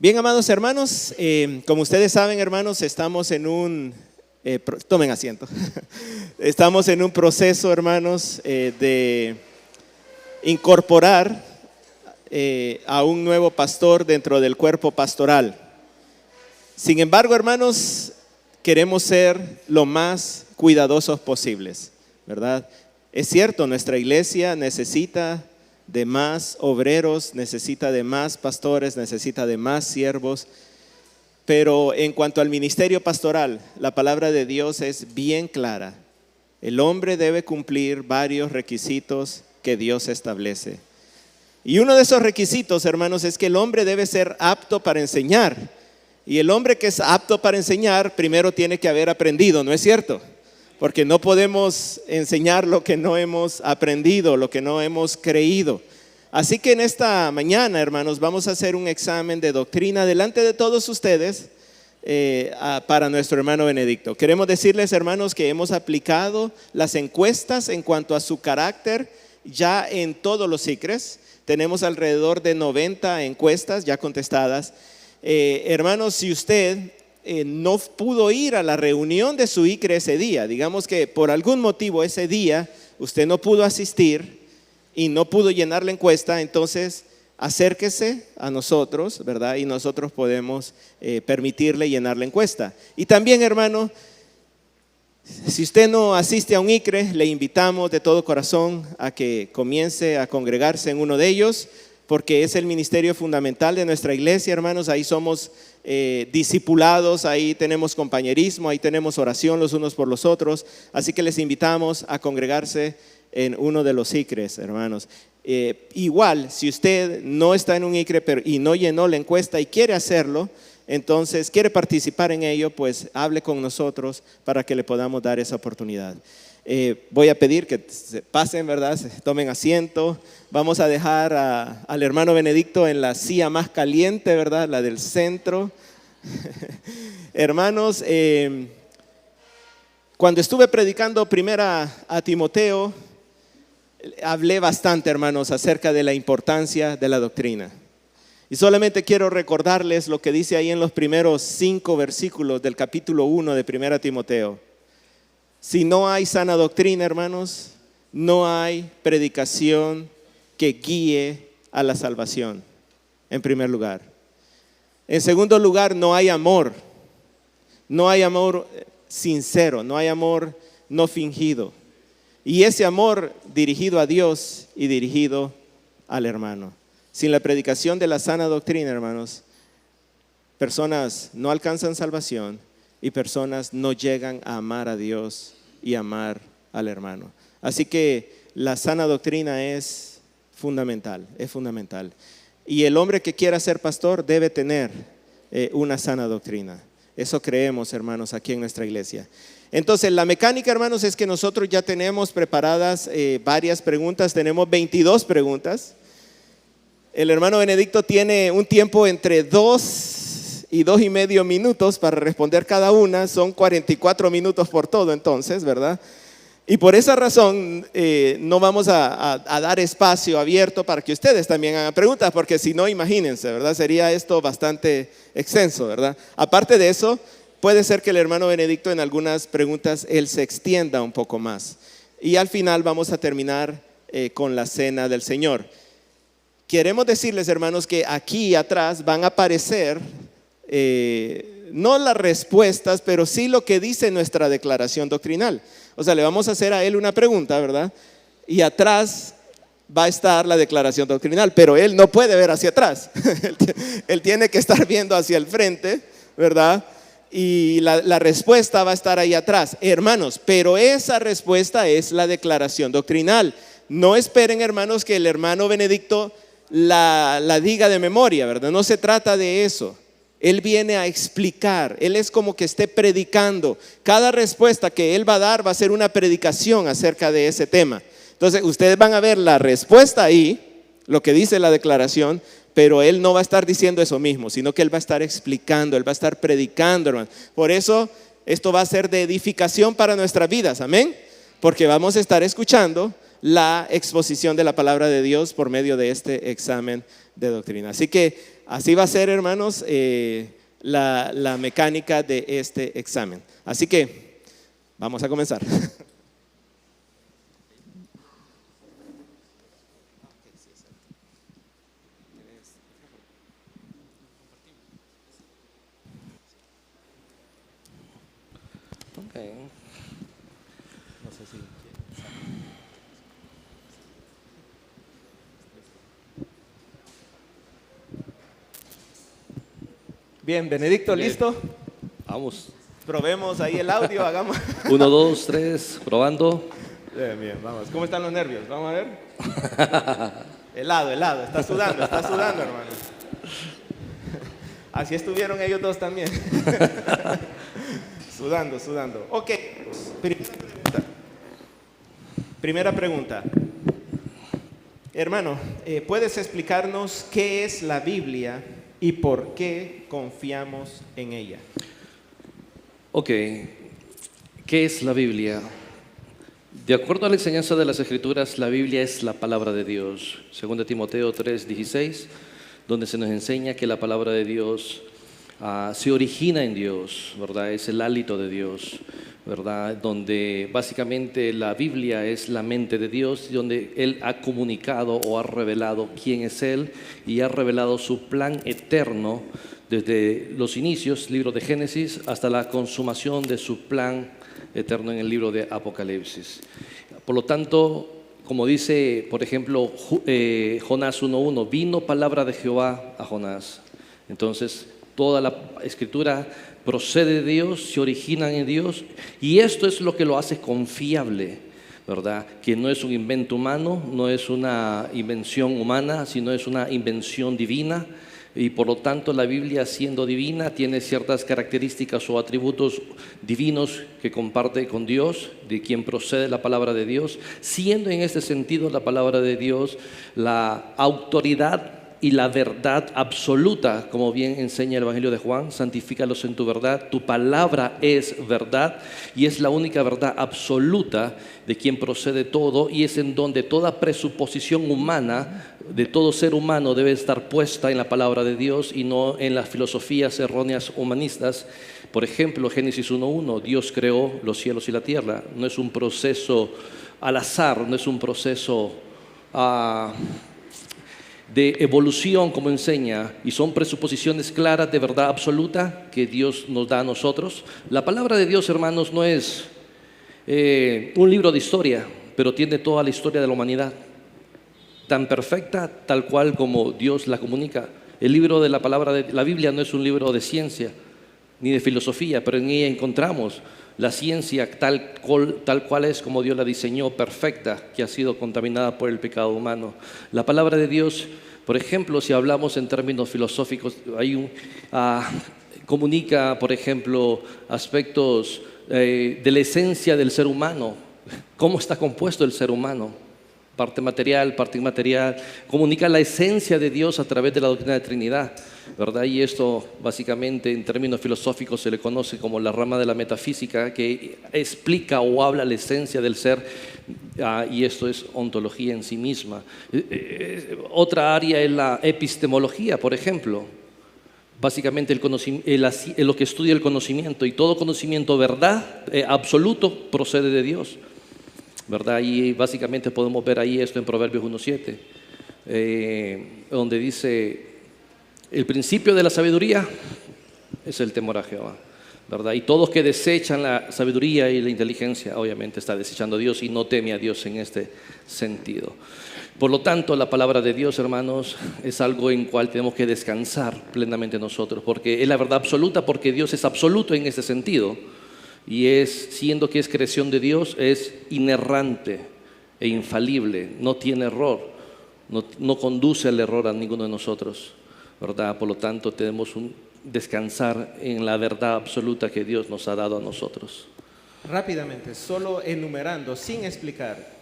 Bien, amados hermanos, como ustedes saben, hermanos, estamos en un, tomen asiento, estamos en un proceso, hermanos, de incorporar a un nuevo pastor dentro del cuerpo pastoral. Sin embargo, hermanos, queremos ser lo más cuidadosos posibles, ¿verdad? Es cierto, nuestra iglesia necesita de más obreros, necesita de más pastores, necesita de más siervos. Pero en cuanto al ministerio pastoral, la palabra de Dios es bien clara. El hombre debe cumplir varios requisitos que Dios establece. Y uno de esos requisitos, hermanos, es que el hombre debe ser apto para enseñar. Y el hombre que es apto para enseñar, primero tiene que haber aprendido, ¿no es cierto? Porque no podemos enseñar lo que no hemos aprendido, lo que no hemos creído. Así que en esta mañana, hermanos, vamos a hacer un examen de doctrina delante de todos ustedes para nuestro hermano Benedicto. Queremos decirles, hermanos, que hemos aplicado las encuestas en cuanto a su carácter ya en todos los ICRES. Tenemos alrededor de 90 encuestas ya contestadas. Hermanos, si usted no pudo ir a la reunión de su ICRE ese día, digamos que por algún motivo ese día usted no pudo asistir y no pudo llenar la encuesta, entonces acérquese a nosotros, ¿verdad? Y nosotros podemos permitirle llenar la encuesta. Y también, hermano, si usted no asiste a un ICRE, le invitamos de todo corazón a que comience a congregarse en uno de ellos, porque es el ministerio fundamental de nuestra iglesia, hermanos. Ahí somos discipulados, ahí tenemos compañerismo, ahí tenemos oración los unos por los otros. Así que les invitamos a congregarse en uno de los ICRES, hermanos. Igual, si usted no está en un ICRE y no llenó la encuesta y quiere hacerlo, entonces quiere participar en ello, pues hable con nosotros para que le podamos dar esa oportunidad. Voy a pedir que se pasen, ¿verdad? Se tomen asiento. Vamos a dejar al hermano Benedicto en la silla más caliente, ¿verdad? La del centro. Hermanos, cuando estuve predicando primera a Timoteo, hablé bastante, hermanos, acerca de la importancia de la doctrina. Y solamente quiero recordarles lo que dice ahí en los primeros 5 versículos del capítulo 1 de primera Timoteo. Si no hay sana doctrina, hermanos, no hay predicación que guíe a la salvación, en primer lugar. En segundo lugar, no hay amor sincero, no hay amor no fingido. Y ese amor dirigido a Dios y dirigido al hermano. Sin la predicación de la sana doctrina, hermanos, personas no alcanzan salvación y personas no llegan a amar a Dios y amar al hermano. Así que la sana doctrina es fundamental, es fundamental. Y el hombre que quiera ser pastor debe tener una sana doctrina. Eso creemos, hermanos, aquí en nuestra iglesia. Entonces, la mecánica, hermanos, es que nosotros ya tenemos preparadas varias preguntas. Tenemos 22 preguntas. El hermano Benedicto tiene un tiempo entre 2 y 2,5 minutos para responder cada una. Son 44 minutos por todo, entonces, ¿verdad? Y por esa razón no vamos a dar espacio abierto para que ustedes también hagan preguntas, porque si no, imagínense, ¿verdad? Sería esto bastante extenso, ¿verdad? Aparte de eso, puede ser que el hermano Benedicto en algunas preguntas él se extienda un poco más. Y al final vamos a terminar con la cena del Señor. Queremos decirles, hermanos, que aquí atrás van a aparecer no las respuestas, pero sí lo que dice nuestra declaración doctrinal. O sea, le vamos a hacer a él una pregunta, ¿verdad? Y atrás va a estar la declaración doctrinal, pero él no puede ver hacia atrás. Él tiene que estar viendo hacia el frente, ¿verdad? Y la respuesta va a estar ahí atrás. Hermanos, pero esa respuesta es la declaración doctrinal. No esperen, hermanos, que el hermano Benedicto la diga de memoria, ¿verdad? No se trata de eso. Él viene a explicar, él es como que esté predicando. Cada respuesta que él va a dar va a ser una predicación acerca de ese tema. Entonces ustedes van a ver la respuesta ahí, lo que dice la declaración, pero él no va a estar diciendo eso mismo, sino que él va a estar explicando, él va a estar predicando, hermano. Por eso esto va a ser de edificación para nuestras vidas, amén. Porque vamos a estar escuchando la exposición de la palabra de Dios por medio de este examen de doctrina. Así que así va a ser, hermanos, la mecánica de este examen. Así que vamos a comenzar. Okay. No sé si bien, Benedicto, ¿listo? Vamos. Probemos ahí el audio, hagamos. 1, 2, 3, probando. Bien, bien, vamos. ¿Cómo están los nervios? Vamos a ver. Helado, está sudando, hermano. Así estuvieron ellos dos también. Sudando. Ok, primera pregunta. Hermano, ¿puedes explicarnos qué es la Biblia y por qué confiamos en ella? Ok, ¿qué es la Biblia? De acuerdo a la enseñanza de las Escrituras, la Biblia es la palabra de Dios. 2 Timoteo 3:16, donde se nos enseña que la palabra de Dios se origina en Dios, ¿verdad? Es el hálito de Dios, ¿verdad? Donde básicamente la Biblia es la mente de Dios, donde Él ha comunicado o ha revelado quién es Él y ha revelado su plan eterno desde los inicios, libro de Génesis, hasta la consumación de su plan eterno en el libro de Apocalipsis. Por lo tanto, como dice, por ejemplo, Jonás 1:1, vino palabra de Jehová a Jonás. Entonces, toda la escritura procede de Dios, se origina en Dios, y esto es lo que lo hace confiable, ¿verdad? Que no es un invento humano, no es una invención humana, sino es una invención divina. Y por lo tanto la Biblia, siendo divina, tiene ciertas características o atributos divinos que comparte con Dios, de quien procede la palabra de Dios, siendo en este sentido la palabra de Dios la autoridad y la verdad absoluta, como bien enseña el Evangelio de Juan. Santifícalos en tu verdad, tu palabra es verdad, y es la única verdad absoluta de quien procede todo, y es en donde toda presuposición humana de todo ser humano debe estar puesta en la palabra de Dios y no en las filosofías erróneas humanistas. Por ejemplo, Génesis 1:1, Dios creó los cielos y la tierra. No es un proceso al azar, no es un proceso de evolución como enseña, y son presuposiciones claras de verdad absoluta que Dios nos da a nosotros. La palabra de Dios, hermanos, no es un libro de historia, pero tiene toda la historia de la humanidad, tan perfecta, tal cual como Dios la comunica. El libro de la palabra de la Biblia no es un libro de ciencia ni de filosofía, pero en ella encontramos la ciencia tal cual es, como Dios la diseñó, perfecta, que ha sido contaminada por el pecado humano. La palabra de Dios, por ejemplo, si hablamos en términos filosóficos, comunica, por ejemplo, aspectos de la esencia del ser humano. ¿Cómo está compuesto el ser humano? Parte material, parte inmaterial, comunica la esencia de Dios a través de la doctrina de Trinidad, ¿verdad? Y esto básicamente en términos filosóficos se le conoce como la rama de la metafísica, que explica o habla la esencia del ser, y esto es ontología en sí misma. Otra área es la epistemología, por ejemplo. Básicamente lo que estudia el conocimiento, y todo conocimiento verdad absoluto procede de Dios, ¿verdad? Y básicamente podemos ver ahí esto en Proverbios 1:7, donde dice: el principio de la sabiduría es el temor a Jehová, ¿verdad? Y todos que desechan la sabiduría y la inteligencia, obviamente está desechando a Dios y no teme a Dios en este sentido. Por lo tanto, la palabra de Dios, hermanos, es algo en cual tenemos que descansar plenamente nosotros, porque es la verdad absoluta, porque Dios es absoluto en ese sentido. Y siendo que es creación de Dios, es inerrante e infalible, no tiene error, no conduce al error a ninguno de nosotros, ¿verdad? Por lo tanto, tenemos descansar en la verdad absoluta que Dios nos ha dado a nosotros. Rápidamente, solo enumerando, sin explicar,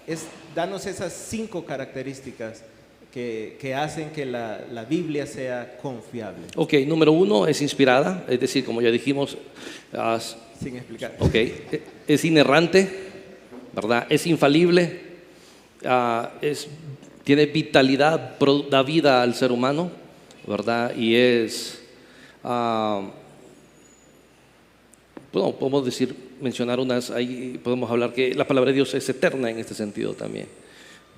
danos esas 5 características que hacen que la Biblia sea confiable. Ok, número 1, es inspirada, es decir, como ya dijimos, sin explicar. Ok, es inerrante, ¿verdad? Es infalible, tiene vitalidad, da vida al ser humano, ¿verdad? Y es, bueno, podemos mencionar unas, ahí podemos hablar que la palabra de Dios es eterna en este sentido también.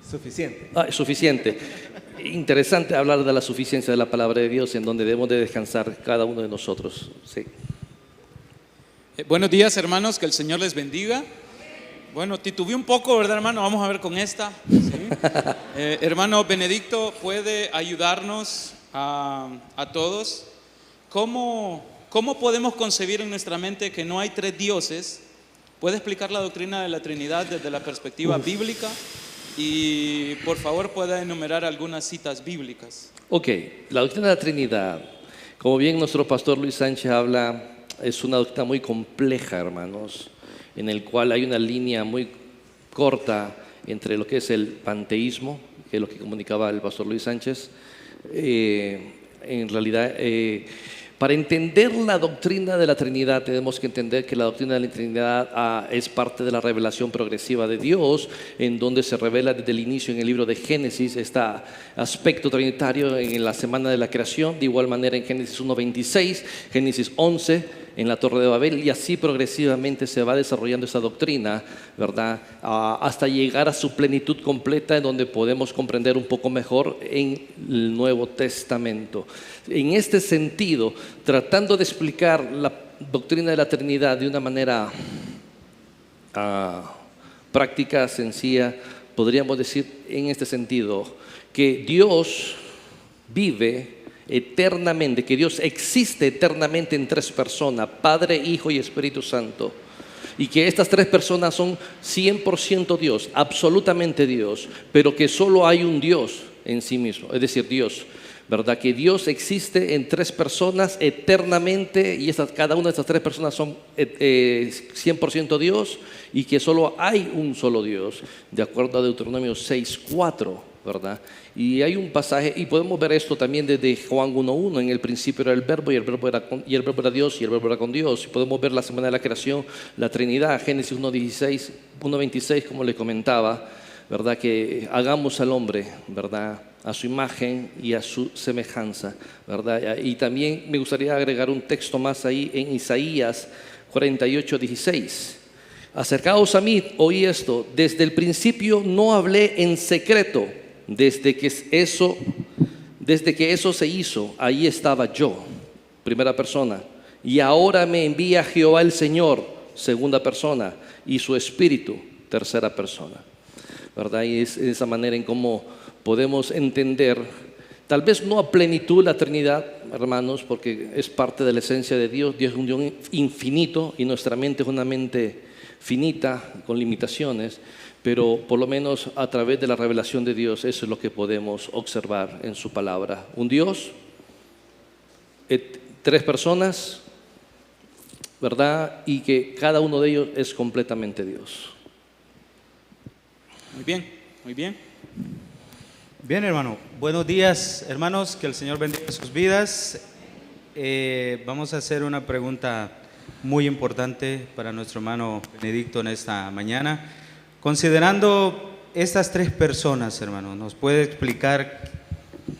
Suficiente. Es suficiente. Interesante hablar de la suficiencia de la palabra de Dios en donde debemos de descansar cada uno de nosotros. Sí. Buenos días, hermanos, que el Señor les bendiga. Bueno, titubeé un poco, ¿verdad, hermano? Vamos a ver con esta. ¿Sí? Hermano Benedicto, ¿puede ayudarnos a todos? ¿Cómo podemos concebir en nuestra mente que no hay tres dioses? ¿Puede explicar la doctrina de la Trinidad desde la perspectiva bíblica? Y por favor pueda enumerar algunas citas bíblicas. Ok, la doctrina de la Trinidad, como bien nuestro pastor Luis Sánchez habla, es una doctrina muy compleja, hermanos, en el cual hay una línea muy corta entre lo que es el panteísmo, que es lo que comunicaba el pastor Luis Sánchez. En realidad, para entender la doctrina de la Trinidad, tenemos que entender que la doctrina de la Trinidad es parte de la revelación progresiva de Dios, en donde se revela desde el inicio en el libro de Génesis este aspecto trinitario en la semana de la creación, de igual manera en Génesis 1:26, Génesis 11, en la Torre de Babel, y así progresivamente se va desarrollando esa doctrina, ¿verdad? Hasta llegar a su plenitud completa, en donde podemos comprender un poco mejor en el Nuevo Testamento. En este sentido, tratando de explicar la doctrina de la Trinidad de una manera práctica, sencilla, podríamos decir en este sentido que Dios vive eternamente, que Dios existe eternamente en tres personas, Padre, Hijo y Espíritu Santo, y que estas tres personas son 100% Dios, absolutamente Dios, pero que solo hay un Dios en sí mismo, es decir, Dios, ¿verdad? Que Dios existe en tres personas eternamente, y cada una de estas tres personas son 100% Dios, y que solo hay un solo Dios, de acuerdo a Deuteronomio 6:4, ¿verdad? Y hay un pasaje, y podemos ver esto también desde Juan 1:1, en el principio era el verbo, y el verbo era Dios, y el verbo era con Dios. Y podemos ver la semana de la creación, la Trinidad, Génesis 1:26, como le comentaba, ¿verdad? Que hagamos al hombre, ¿verdad? A su imagen y a su semejanza, ¿verdad? Y también me gustaría agregar un texto más ahí en Isaías 48:16. Acercaos a mí, oí esto, desde el principio no hablé en secreto, desde que eso se hizo, ahí estaba yo, primera persona, y ahora me envía Jehová el Señor, segunda persona, y su Espíritu, tercera persona, ¿verdad? Y es esa manera en cómo podemos entender, tal vez no a plenitud la Trinidad, hermanos, porque es parte de la esencia de Dios. Dios es un Dios infinito y nuestra mente es una mente finita, con limitaciones, pero por lo menos a través de la revelación de Dios, eso es lo que podemos observar en su palabra. Un Dios, tres personas, ¿verdad? Y que cada uno de ellos es completamente Dios. Muy bien, muy bien. Bien, hermano. Buenos días, hermanos. Que el Señor bendiga sus vidas. Vamos a hacer una pregunta muy importante para nuestro hermano Benedicto en esta mañana. Considerando estas tres personas, hermano, ¿nos puede explicar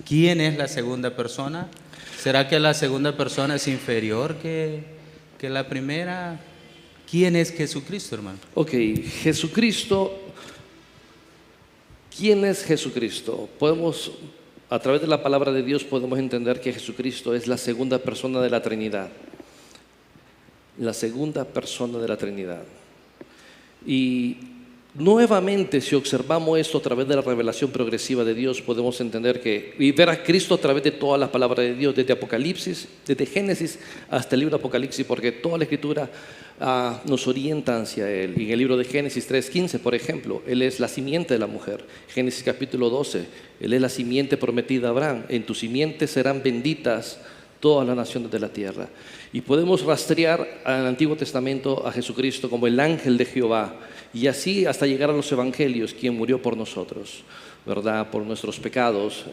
quién es la segunda persona? ¿Será que la segunda persona es inferior que la primera? ¿Quién es Jesucristo, hermano? Ok, Jesucristo. ¿Quién es Jesucristo? A través de la palabra de Dios podemos entender que Jesucristo es la segunda persona de la Trinidad. La segunda persona de la Trinidad. Y nuevamente, si observamos esto a través de la revelación progresiva de Dios, podemos entender y ver a Cristo a través de toda la palabra de Dios, desde Apocalipsis, desde Génesis hasta el libro de Apocalipsis, porque toda la Escritura nos orienta hacia Él. Y en el libro de Génesis 3:15, por ejemplo, Él es la simiente de la mujer. Génesis capítulo 12, Él es la simiente prometida a Abraham. En tu simiente serán benditas todas las naciones de la tierra. Y podemos rastrear al Antiguo Testamento a Jesucristo como el ángel de Jehová, y así hasta llegar a los evangelios, quien murió por nosotros, ¿verdad? Por nuestros pecados,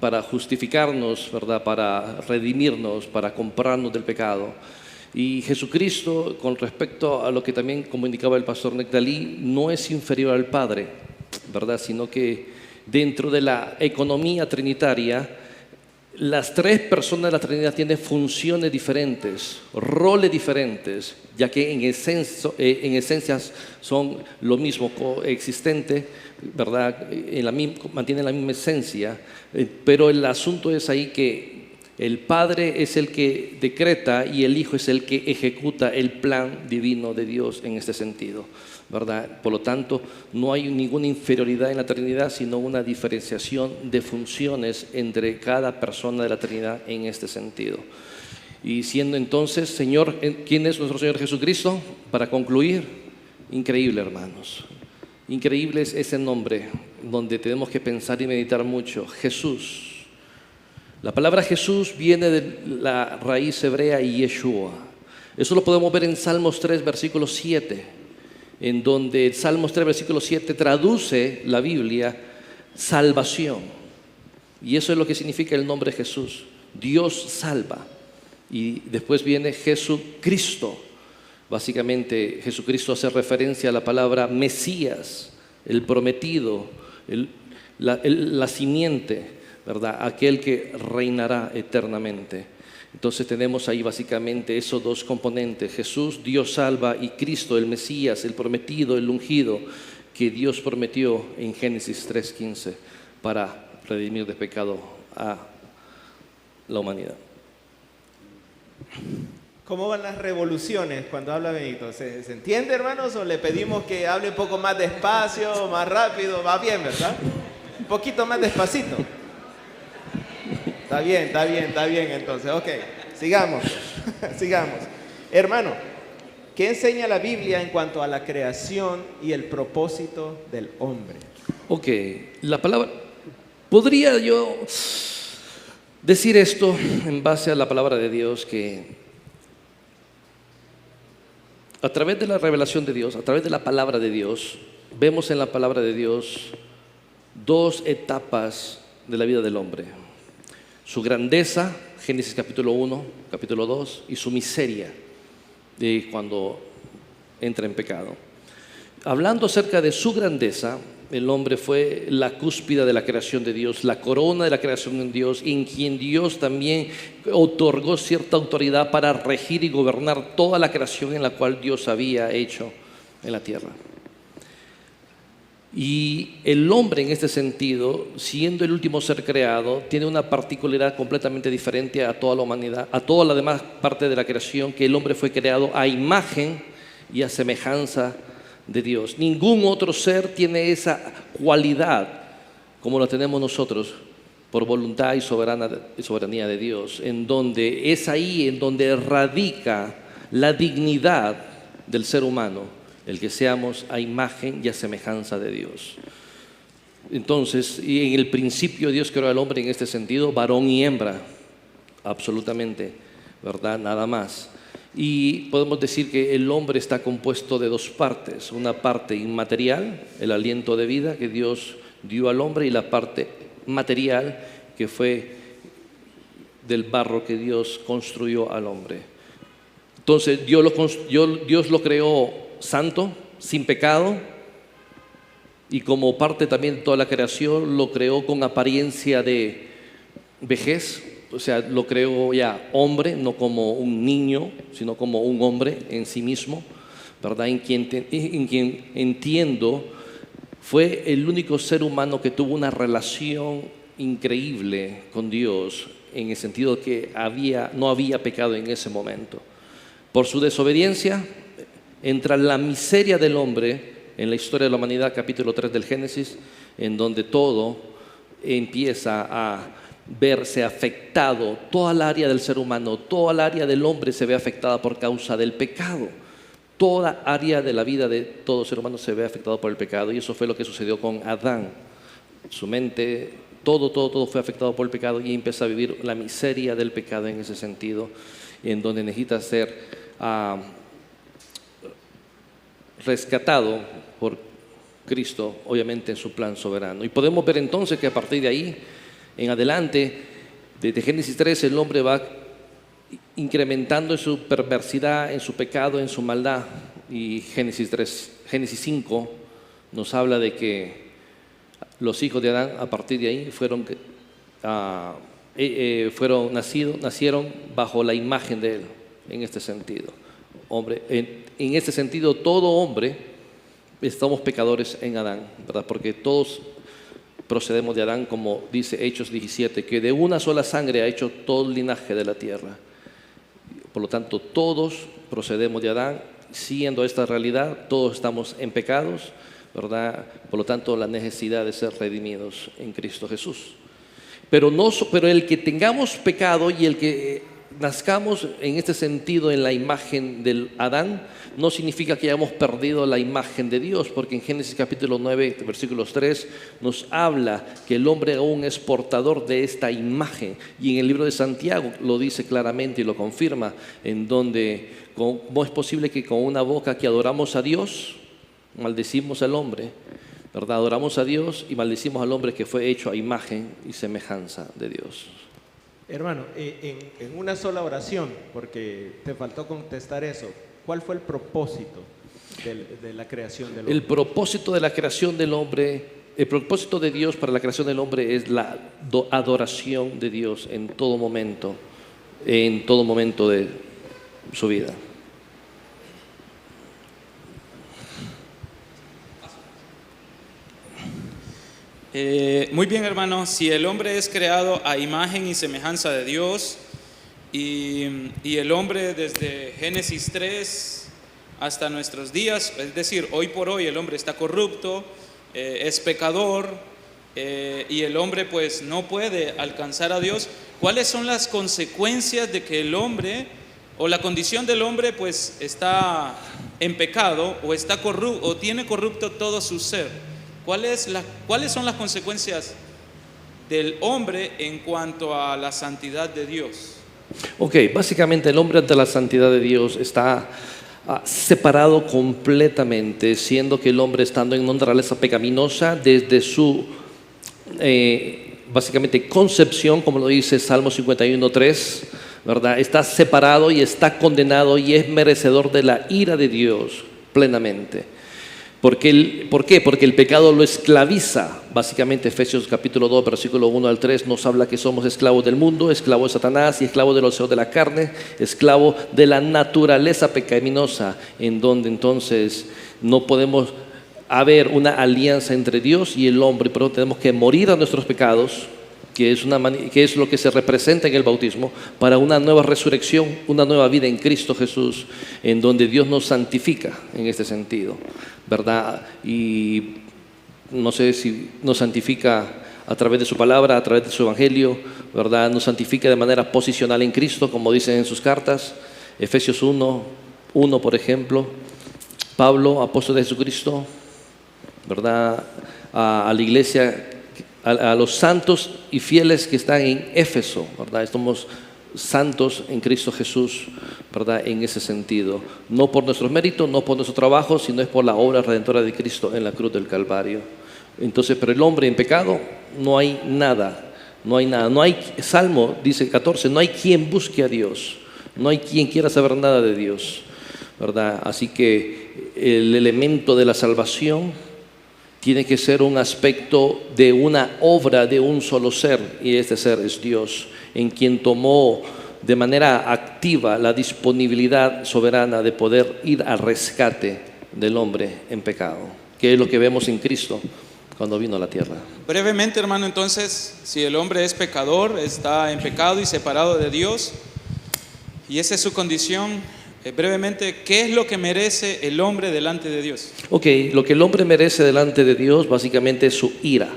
para justificarnos, ¿verdad? Para redimirnos, para comprarnos del pecado. Y Jesucristo, con respecto a lo que también como indicaba el pastor Nectalí, no es inferior al Padre, ¿verdad? Sino que dentro de la economía trinitaria, las tres personas de la Trinidad tienen funciones diferentes, roles diferentes, ya que en esencia son lo mismo, coexistente, ¿verdad? Mantienen la misma esencia, pero el asunto es ahí que el Padre es el que decreta y el Hijo es el que ejecuta el plan divino de Dios en este sentido, ¿verdad? Por lo tanto, no hay ninguna inferioridad en la Trinidad, sino una diferenciación de funciones entre cada persona de la Trinidad en este sentido. Y siendo entonces, Señor, ¿quién es nuestro Señor Jesucristo? Para concluir, increíble, hermanos. Increíble es ese nombre donde tenemos que pensar y meditar mucho. Jesús. La palabra Jesús viene de la raíz hebrea Yeshua. Eso lo podemos ver en Salmos 3, versículo 7, en donde Salmos 3, versículo 7 traduce la Biblia salvación. Y eso es lo que significa el nombre Jesús. Dios salva. Y después viene Jesucristo. Básicamente Jesucristo hace referencia a la palabra Mesías, el prometido, la simiente, ¿verdad? Aquel que reinará eternamente. Entonces tenemos ahí básicamente esos dos componentes: Jesús, Dios salva, y Cristo, el Mesías, el prometido, el ungido, que Dios prometió en Génesis 3:15 para redimir de pecado a la humanidad. ¿Cómo van las revoluciones cuando habla Benito? ¿Se entiende, hermanos, o le pedimos que hable un poco más despacio, más rápido? Va bien, ¿verdad? Un poquito más despacito. Está bien, entonces, ok, sigamos, sigamos. Hermano, ¿qué enseña la Biblia en cuanto a la creación y el propósito del hombre? Ok, la palabra, podría yo decir esto en base a la palabra de Dios, que a través de la revelación de Dios, a través de la palabra de Dios, vemos en la palabra de Dios dos etapas de la vida del hombre: su grandeza, Génesis capítulo 1, capítulo 2, y su miseria, cuando entra en pecado. Hablando acerca de su grandeza, el hombre fue la cúspide de la creación de Dios, la corona de la creación de Dios, en quien Dios también otorgó cierta autoridad para regir y gobernar toda la creación en la cual Dios había hecho en la tierra. Y el hombre, en este sentido, siendo el último ser creado, tiene una particularidad completamente diferente a toda la humanidad, a toda la demás parte de la creación, que el hombre fue creado a imagen y a semejanza de Dios. Ningún otro ser tiene esa cualidad como la tenemos nosotros, por voluntad y soberanía de Dios, en donde es ahí en donde radica la dignidad del ser humano, el que seamos a imagen y a semejanza de Dios. Entonces, y en el principio Dios creó al hombre en este sentido, varón y hembra, absolutamente, ¿verdad? Nada más. Y podemos decir que el hombre está compuesto de dos partes: una parte inmaterial, el aliento de vida que Dios dio al hombre, y la parte material, que fue del barro que Dios construyó al hombre. Entonces Dios lo creó santo, sin pecado, y como parte también de toda la creación lo creó con apariencia de vejez. O sea, lo creó ya hombre, no como un niño, sino como un hombre en sí mismo, ¿verdad? En quien entiendo fue el único ser humano que tuvo una relación increíble con Dios, en el sentido de que no había pecado en ese momento. Por su desobediencia entra la miseria del hombre en la historia de la humanidad, capítulo 3 del Génesis, en donde todo empieza a verse afectado, toda el área del ser humano, toda el área del hombre se ve afectada por causa del pecado. Toda área de la vida de todo ser humano se ve afectado por el pecado, y eso fue lo que sucedió con Adán. Su mente, todo fue afectado por el pecado, y empieza a vivir la miseria del pecado en ese sentido, en donde necesita ser rescatado por Cristo, obviamente en su plan soberano. Y podemos ver entonces que a partir de ahí en adelante, desde Génesis 3, el hombre va incrementando en su perversidad, en su pecado, en su maldad. Y Génesis 5 nos habla de que los hijos de Adán, a partir de ahí, fueron nacieron bajo la imagen de Él, en este sentido. Hombre, en este sentido, todo hombre estamos pecadores en Adán, ¿verdad? Porque todos procedemos de Adán, como dice Hechos 17, que de una sola sangre ha hecho todo el linaje de la tierra. Por lo tanto, todos procedemos de Adán, siendo esta realidad, todos estamos en pecados, ¿verdad? Por lo tanto, la necesidad de ser redimidos en Cristo Jesús. Pero el que tengamos pecado y el que nazcamos en este sentido en la imagen del Adán, no significa que hayamos perdido la imagen de Dios, porque en Génesis capítulo 9, versículos 3, nos habla que el hombre aún es portador de esta imagen. Y en el libro de Santiago lo dice claramente y lo confirma, en donde, ¿cómo es posible que con una boca que adoramos a Dios, maldecimos al hombre? ¿Verdad? Adoramos a Dios y maldecimos al hombre que fue hecho a imagen y semejanza de Dios. Hermano, en una sola oración, porque te faltó contestar eso, ¿cuál fue el propósito de la creación del hombre? El propósito de la creación del hombre, el propósito de Dios para la creación del hombre es la adoración de Dios en todo momento de su vida. Muy bien, hermano, si el hombre es creado a imagen y semejanza de Dios y el hombre desde Génesis 3 hasta nuestros días, es decir, hoy por hoy el hombre está corrupto, es pecador y el hombre pues no puede alcanzar a Dios, ¿cuáles son las consecuencias de que el hombre o la condición del hombre pues está en pecado o está corrupto o tiene corrupto todo su ser? ¿Cuáles son las consecuencias del hombre en cuanto a la santidad de Dios? Ok, básicamente el hombre ante la santidad de Dios está separado completamente, siendo que el hombre, estando en una naturaleza pecaminosa desde su básicamente concepción, como lo dice Salmo 51:3, ¿verdad? Está separado y está condenado y es merecedor de la ira de Dios plenamente. ¿Por qué? Porque el pecado lo esclaviza. Básicamente Efesios capítulo 2, versículo 1 al 3 nos habla que somos esclavos del mundo, esclavos de Satanás y esclavos de los deseos de la carne, esclavos de la naturaleza pecaminosa, en donde entonces no podemos haber una alianza entre Dios y el hombre, pero tenemos que morir a nuestros pecados, que es lo que se representa en el bautismo, para una nueva resurrección, una nueva vida en Cristo Jesús, en donde Dios nos santifica en este sentido, ¿verdad? Y no sé si nos santifica a través de su palabra, a través de su evangelio, ¿verdad? Nos santifica de manera posicional en Cristo, como dicen en sus cartas, Efesios 1, por ejemplo, Pablo, apóstol de Jesucristo, ¿verdad? A la iglesia, a los santos y fieles que están en Éfeso, ¿verdad? Estamos santos en Cristo Jesús, ¿verdad? En ese sentido, no por nuestros méritos, no por nuestro trabajo, sino es por la obra redentora de Cristo en la cruz del Calvario. Entonces, pero el hombre en pecado no hay nada, no hay, Salmo dice 14, no hay quien busque a Dios, no hay quien quiera saber nada de Dios, ¿verdad? Así que el elemento de la salvación tiene que ser un aspecto de una obra de un solo ser, y este ser es Dios, en quien tomó de manera activa la disponibilidad soberana de poder ir al rescate del hombre en pecado, que es lo que vemos en Cristo cuando vino a la tierra. Brevemente, hermano, entonces, si el hombre es pecador, está en pecado y separado de Dios, y esa es su condición, brevemente, ¿qué es lo que merece el hombre delante de Dios? Ok, lo que el hombre merece delante de Dios básicamente es su ira.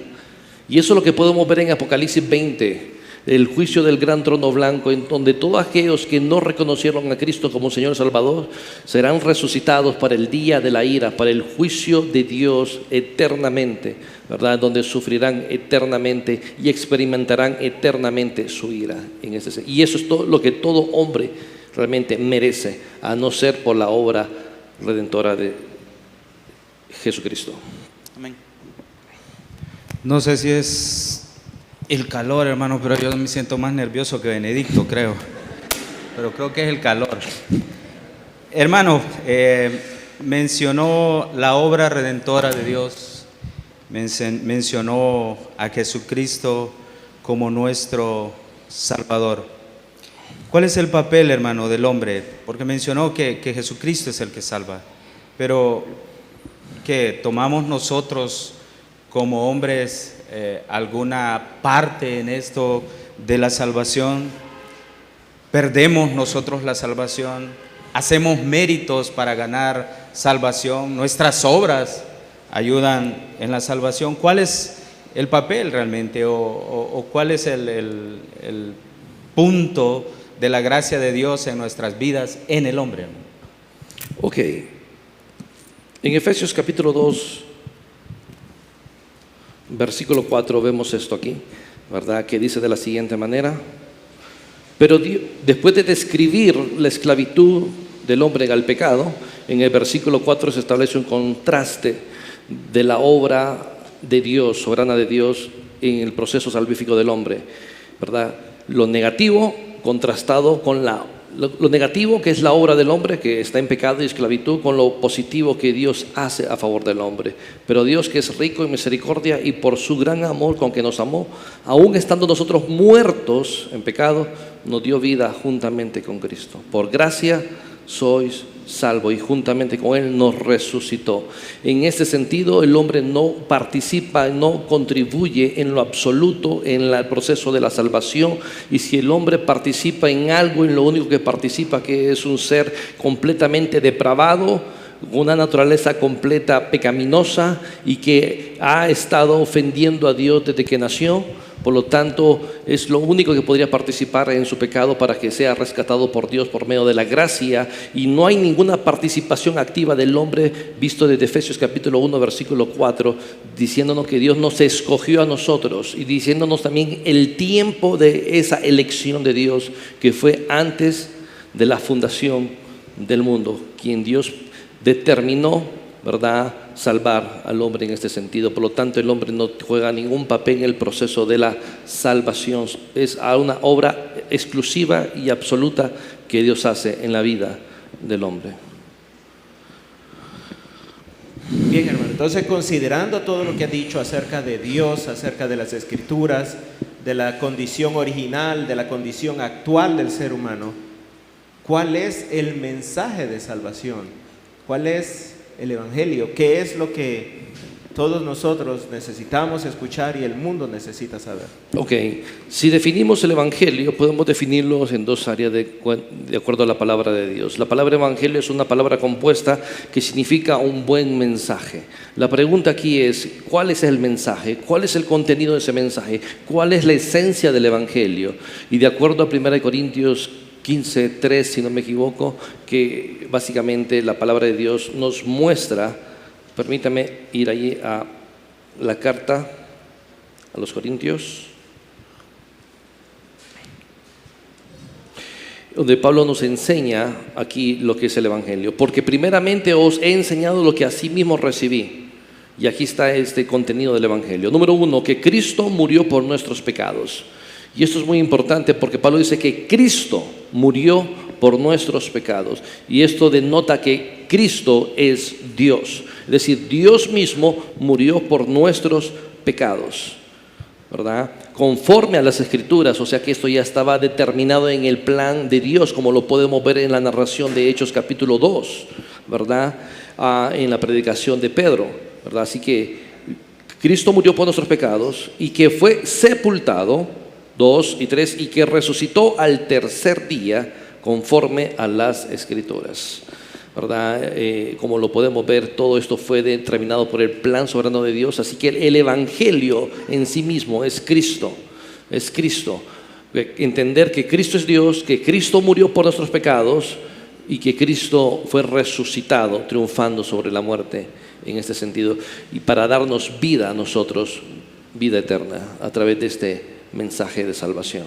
Y eso es lo que podemos ver en Apocalipsis 20, el juicio del gran trono blanco, en donde todos aquellos que no reconocieron a Cristo como Señor y Salvador serán resucitados para el día de la ira, para el juicio de Dios eternamente, ¿verdad? Donde sufrirán eternamente y experimentarán eternamente su ira. Y eso es todo lo que todo hombre realmente merece, a no ser por la obra redentora de Jesucristo. Amén. No sé si es el calor, hermano, pero yo me siento más nervioso que Benedicto, creo. Pero creo que es el calor. Hermano, mencionó la obra redentora de Dios, mencionó a Jesucristo como nuestro Salvador. ¿Cuál es el papel, hermano, del hombre? Porque mencionó que Jesucristo es el que salva, pero que tomamos nosotros como hombres alguna parte en esto de la salvación, perdemos nosotros la salvación, hacemos méritos para ganar salvación, nuestras obras ayudan en la salvación. ¿Cuál es el papel realmente o cuál es el punto de la gracia de Dios en nuestras vidas en el hombre? Ok. En Efesios capítulo 2, versículo 4 vemos esto aquí, ¿verdad? Que dice de la siguiente manera: pero después de describir la esclavitud del hombre al pecado, en el versículo 4 se establece un contraste de la obra de Dios, soberana de Dios, en el proceso salvífico del hombre, ¿verdad? Lo negativo contrastado con lo negativo, que es la obra del hombre que está en pecado y esclavitud, con lo positivo que Dios hace a favor del hombre. Pero Dios, que es rico en misericordia y por su gran amor con que nos amó, aún estando nosotros muertos en pecado, nos dio vida juntamente con Cristo. Por gracia sois salvos, y juntamente con Él nos resucitó. En este sentido, el hombre no participa, no contribuye en lo absoluto en el proceso de la salvación. Y si el hombre participa en algo, en lo único que participa, que es un ser completamente depravado, una naturaleza completa pecaminosa, y que ha estado ofendiendo a Dios desde que nació. Por lo tanto, es lo único que podría participar en su pecado para que sea rescatado por Dios por medio de la gracia. Y no hay ninguna participación activa del hombre, visto desde Efesios capítulo 1, versículo 4, diciéndonos que Dios nos escogió a nosotros y diciéndonos también el tiempo de esa elección de Dios, que fue antes de la fundación del mundo, quien Dios determinó, ¿verdad?, salvar al hombre en este sentido. Por lo tanto, el hombre no juega ningún papel en el proceso de la salvación. Es una obra exclusiva y absoluta que Dios hace en la vida del hombre. Bien, hermano, entonces, considerando todo lo que ha dicho acerca de Dios, acerca de las Escrituras, de la condición original, de la condición actual del ser humano, ¿cuál es el mensaje de salvación? ¿Cuál es el Evangelio? ¿Qué es lo que todos nosotros necesitamos escuchar y el mundo necesita saber? Ok, si definimos el Evangelio, podemos definirlo en dos áreas de acuerdo a la palabra de Dios. La palabra Evangelio es una palabra compuesta que significa un buen mensaje. La pregunta aquí es, ¿cuál es el mensaje? ¿Cuál es el contenido de ese mensaje? ¿Cuál es la esencia del Evangelio? Y de acuerdo a 1 Corintios 15:3, si no me equivoco, que básicamente la palabra de Dios nos muestra. Permítame ir allí a la carta a los Corintios, donde Pablo nos enseña aquí lo que es el Evangelio. Porque primeramente os he enseñado lo que asimismo recibí. Y aquí está este contenido del Evangelio. Número 1, que Cristo murió por nuestros pecados. Y esto es muy importante porque Pablo dice que Cristo murió por nuestros pecados. Y esto denota que Cristo es Dios. Es decir, Dios mismo murió por nuestros pecados, ¿verdad? Conforme a las Escrituras, o sea que esto ya estaba determinado en el plan de Dios, como lo podemos ver en la narración de Hechos capítulo 2, ¿verdad? En la predicación de Pedro, ¿verdad? Así que Cristo murió por nuestros pecados y que fue sepultado, 2 y 3, y que resucitó al tercer día conforme a las Escrituras, ¿verdad? Como lo podemos ver, todo esto fue determinado por el plan soberano de Dios. Así que el Evangelio en sí mismo es Cristo, es Cristo. Entender que Cristo es Dios, que Cristo murió por nuestros pecados y que Cristo fue resucitado, triunfando sobre la muerte en este sentido, y para darnos vida a nosotros, vida eterna, a través de este mensaje de salvación.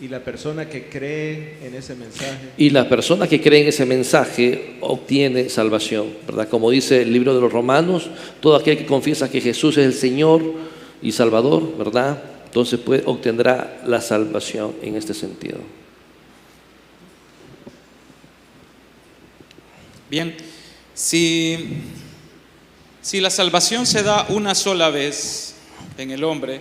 Y la persona que cree en ese mensaje. Y la persona que cree en ese mensaje obtiene salvación, ¿verdad? Como dice el libro de los Romanos, todo aquel que confiesa que Jesús es el Señor y Salvador, ¿verdad?, entonces obtendrá la salvación en este sentido. Bien, si la salvación se da una sola vez en el hombre,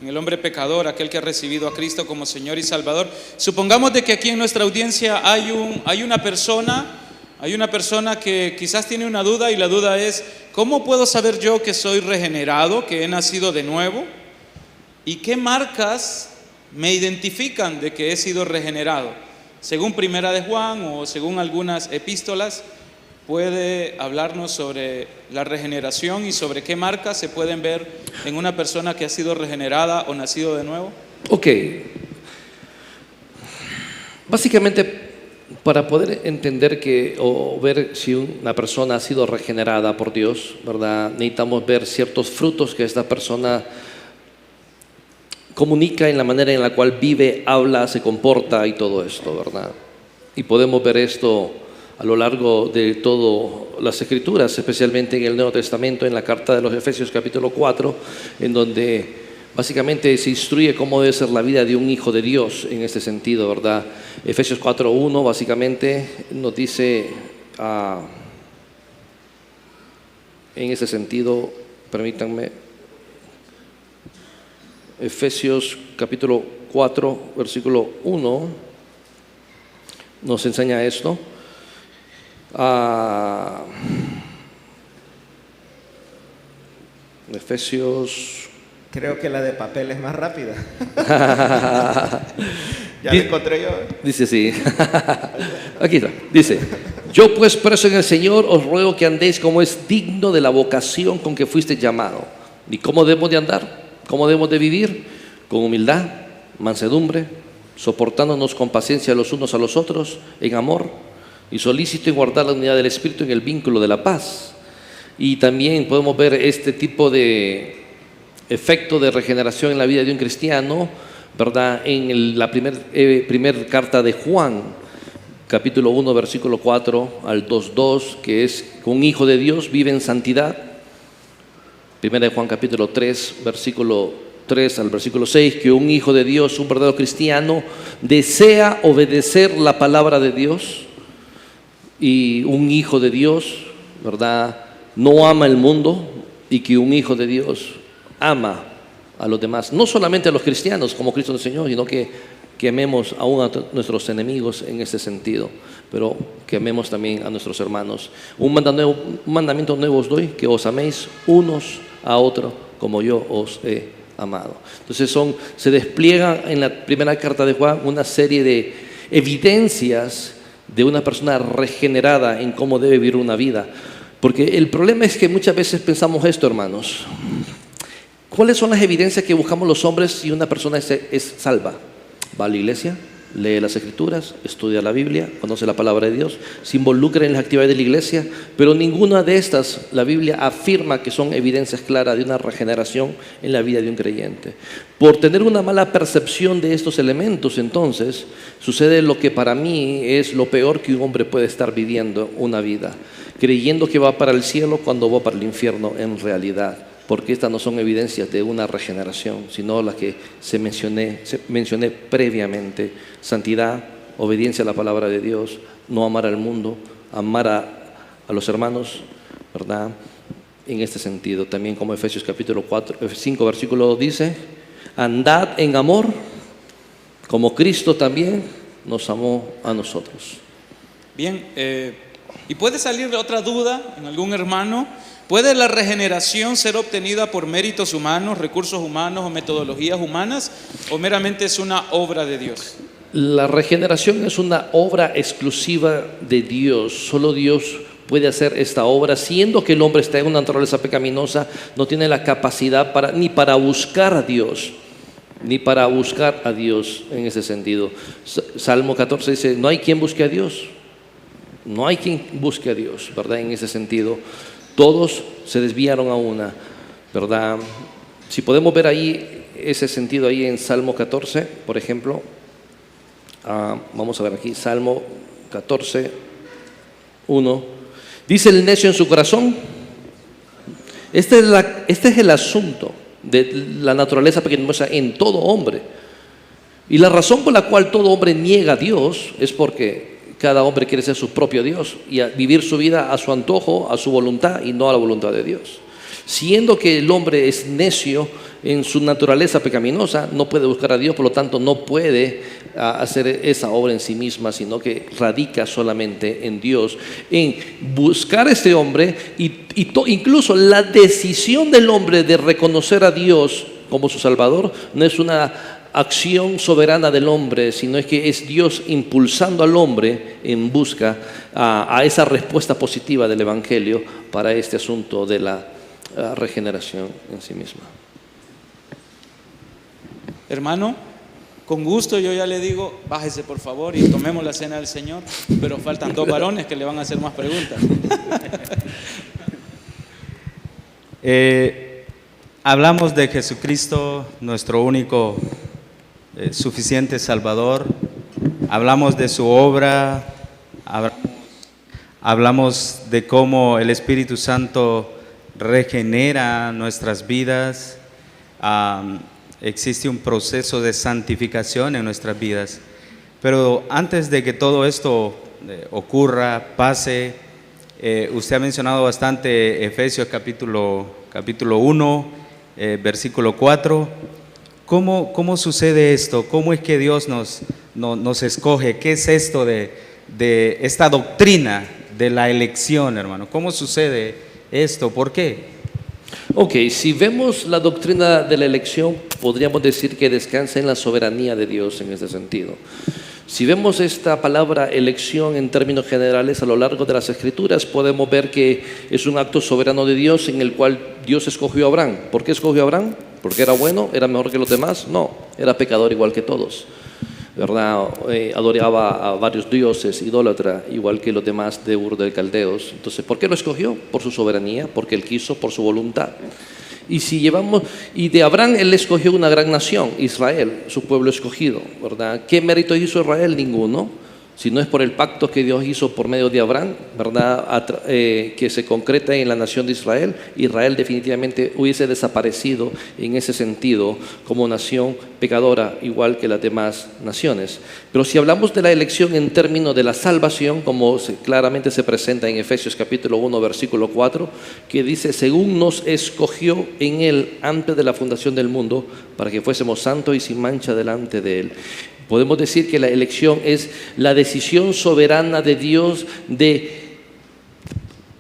en el hombre pecador, aquel que ha recibido a Cristo como Señor y Salvador. Supongamos de que aquí en nuestra audiencia hay una persona que quizás tiene una duda, y la duda es: ¿cómo puedo saber yo que soy regenerado, que he nacido de nuevo? ¿Y qué marcas me identifican de que he sido regenerado? Según Primera de Juan o según algunas epístolas, ¿puede hablarnos sobre la regeneración y sobre qué marcas se pueden ver en una persona que ha sido regenerada o nacido de nuevo? Ok. Básicamente, para poder entender o ver si una persona ha sido regenerada por Dios, ¿verdad?, necesitamos ver ciertos frutos que esta persona comunica en la manera en la cual vive, habla, se comporta y todo esto, ¿verdad? Y podemos ver esto a lo largo de todas las Escrituras, especialmente en el Nuevo Testamento, en la carta de los Efesios capítulo 4, en donde básicamente se instruye cómo debe ser la vida de un hijo de Dios en este sentido, ¿verdad? Efesios 4:1 básicamente nos dice, en ese sentido, permítanme, Efesios capítulo 4, versículo 1, nos enseña esto. Efesios. Creo que la de papel es más rápida. Ya la encontré yo. Dice sí. Aquí está. Dice: yo pues preso en el Señor os ruego que andéis como es digno de la vocación con que fuiste llamado. ¿Y cómo debemos de andar? ¿Cómo debemos de vivir? Con humildad, mansedumbre, soportándonos con paciencia los unos a los otros, en amor, y solícito en guardar la unidad del Espíritu en el vínculo de la paz. Y también podemos ver este tipo de efecto de regeneración en la vida de un cristiano, ¿verdad?, en la primer carta de Juan, capítulo 1, versículo 4 al 2:2, que es que un hijo de Dios vive en santidad. Primera de Juan capítulo 3, versículo 3 al versículo 6, que un hijo de Dios, un verdadero cristiano, desea obedecer la palabra de Dios. Y un hijo de Dios, ¿verdad?, no ama el mundo, y que un hijo de Dios ama a los demás, no solamente a los cristianos como Cristo nos enseñó, sino que amemos aún a nuestros enemigos en ese sentido, pero que amemos también a nuestros hermanos. Un mandamiento nuevo os doy, que os améis unos a otros como yo os he amado. Entonces se despliega en la primera carta de Juan una serie de evidencias de una persona regenerada en cómo debe vivir una vida. Porque el problema es que muchas veces pensamos esto, hermanos: ¿cuáles son las evidencias que buscamos los hombres si una persona es salva? Va a la iglesia, lee las Escrituras, estudia la Biblia, conoce la palabra de Dios, se involucra en las actividades de la iglesia, pero ninguna de estas la Biblia afirma que son evidencias claras de una regeneración en la vida de un creyente. Por tener una mala percepción de estos elementos, entonces, sucede lo que para mí es lo peor que un hombre puede estar viviendo una vida, creyendo que va para el cielo cuando va para el infierno en realidad. Porque estas no son evidencias de una regeneración, sino las que mencioné previamente: santidad, obediencia a la palabra de Dios, no amar al mundo, amar a los hermanos, ¿verdad? En este sentido, también como Efesios capítulo 5, versículo 2 dice: andad en amor, como Cristo también nos amó a nosotros. Bien, y puede salir otra duda en algún hermano. ¿Puede la regeneración ser obtenida por méritos humanos, recursos humanos o metodologías humanas, o meramente es una obra de Dios? La regeneración es una obra exclusiva de Dios. Solo Dios puede hacer esta obra, siendo que el hombre está en una naturaleza pecaminosa, no tiene la capacidad ni para buscar a Dios, en ese sentido. Salmo 14 dice: no hay quien busque a Dios, ¿verdad? En ese sentido, todos se desviaron a una, ¿verdad? Si podemos ver ahí ese sentido ahí en Salmo 14, por ejemplo, vamos a ver aquí, Salmo 14, 1. Dice el necio en su corazón. Este es el asunto de la naturaleza pecaminosa en todo hombre. Y la razón por la cual todo hombre niega a Dios es porque cada hombre quiere ser su propio Dios y vivir su vida a su antojo, a su voluntad y no a la voluntad de Dios. Siendo que el hombre es necio, en su naturaleza pecaminosa no puede buscar a Dios, por lo tanto no puede hacer esa obra en sí misma, sino que radica solamente en Dios, en buscar a este hombre incluso la decisión del hombre de reconocer a Dios como su Salvador no es una acción soberana del hombre, sino es que es Dios impulsando al hombre en busca a esa respuesta positiva del Evangelio para este asunto de la regeneración en sí misma. Hermano, con gusto yo ya le digo, bájese por favor y tomemos la cena del Señor, pero faltan 2 varones que le van a hacer más preguntas. Hablamos de Jesucristo, nuestro único suficiente Salvador. Hablamos de su obra, hablamos de cómo el Espíritu Santo regenera nuestras vidas. Existe un proceso de santificación en nuestras vidas. Pero antes de que todo esto ocurra, pase, usted ha mencionado bastante Efesios capítulo 1, versículo 4. ¿Cómo sucede esto? ¿Cómo es que Dios nos escoge? ¿Qué es esto de esta doctrina de la elección, hermano? ¿Cómo sucede esto? ¿Por qué? Ok, si vemos la doctrina de la elección, podríamos decir que descansa en la soberanía de Dios en este sentido. Si vemos esta palabra elección en términos generales a lo largo de las Escrituras, podemos ver que es un acto soberano de Dios en el cual Dios escogió a Abraham. ¿Por qué escogió a Abraham? ¿Porque era bueno? ¿Era mejor que los demás? No, era pecador igual que todos, ¿verdad? Adoraba a varios dioses, idólatra, igual que los demás de Ur del Caldeos. Entonces, ¿por qué lo escogió? Por su soberanía, porque él quiso, por su voluntad. Y de Abraham él escogió una gran nación, Israel, su pueblo escogido, ¿verdad? ¿Qué mérito hizo Israel? Ninguno. Si no es por el pacto que Dios hizo por medio de Abraham, ¿verdad? Que se concreta en la nación de Israel, Israel definitivamente hubiese desaparecido en ese sentido como nación pecadora, igual que las demás naciones. Pero si hablamos de la elección en términos de la salvación, como claramente se presenta en Efesios capítulo 1, versículo 4, que dice, según nos escogió en Él antes de la fundación del mundo, para que fuésemos santos y sin mancha delante de Él. Podemos decir que la elección es la decisión soberana de Dios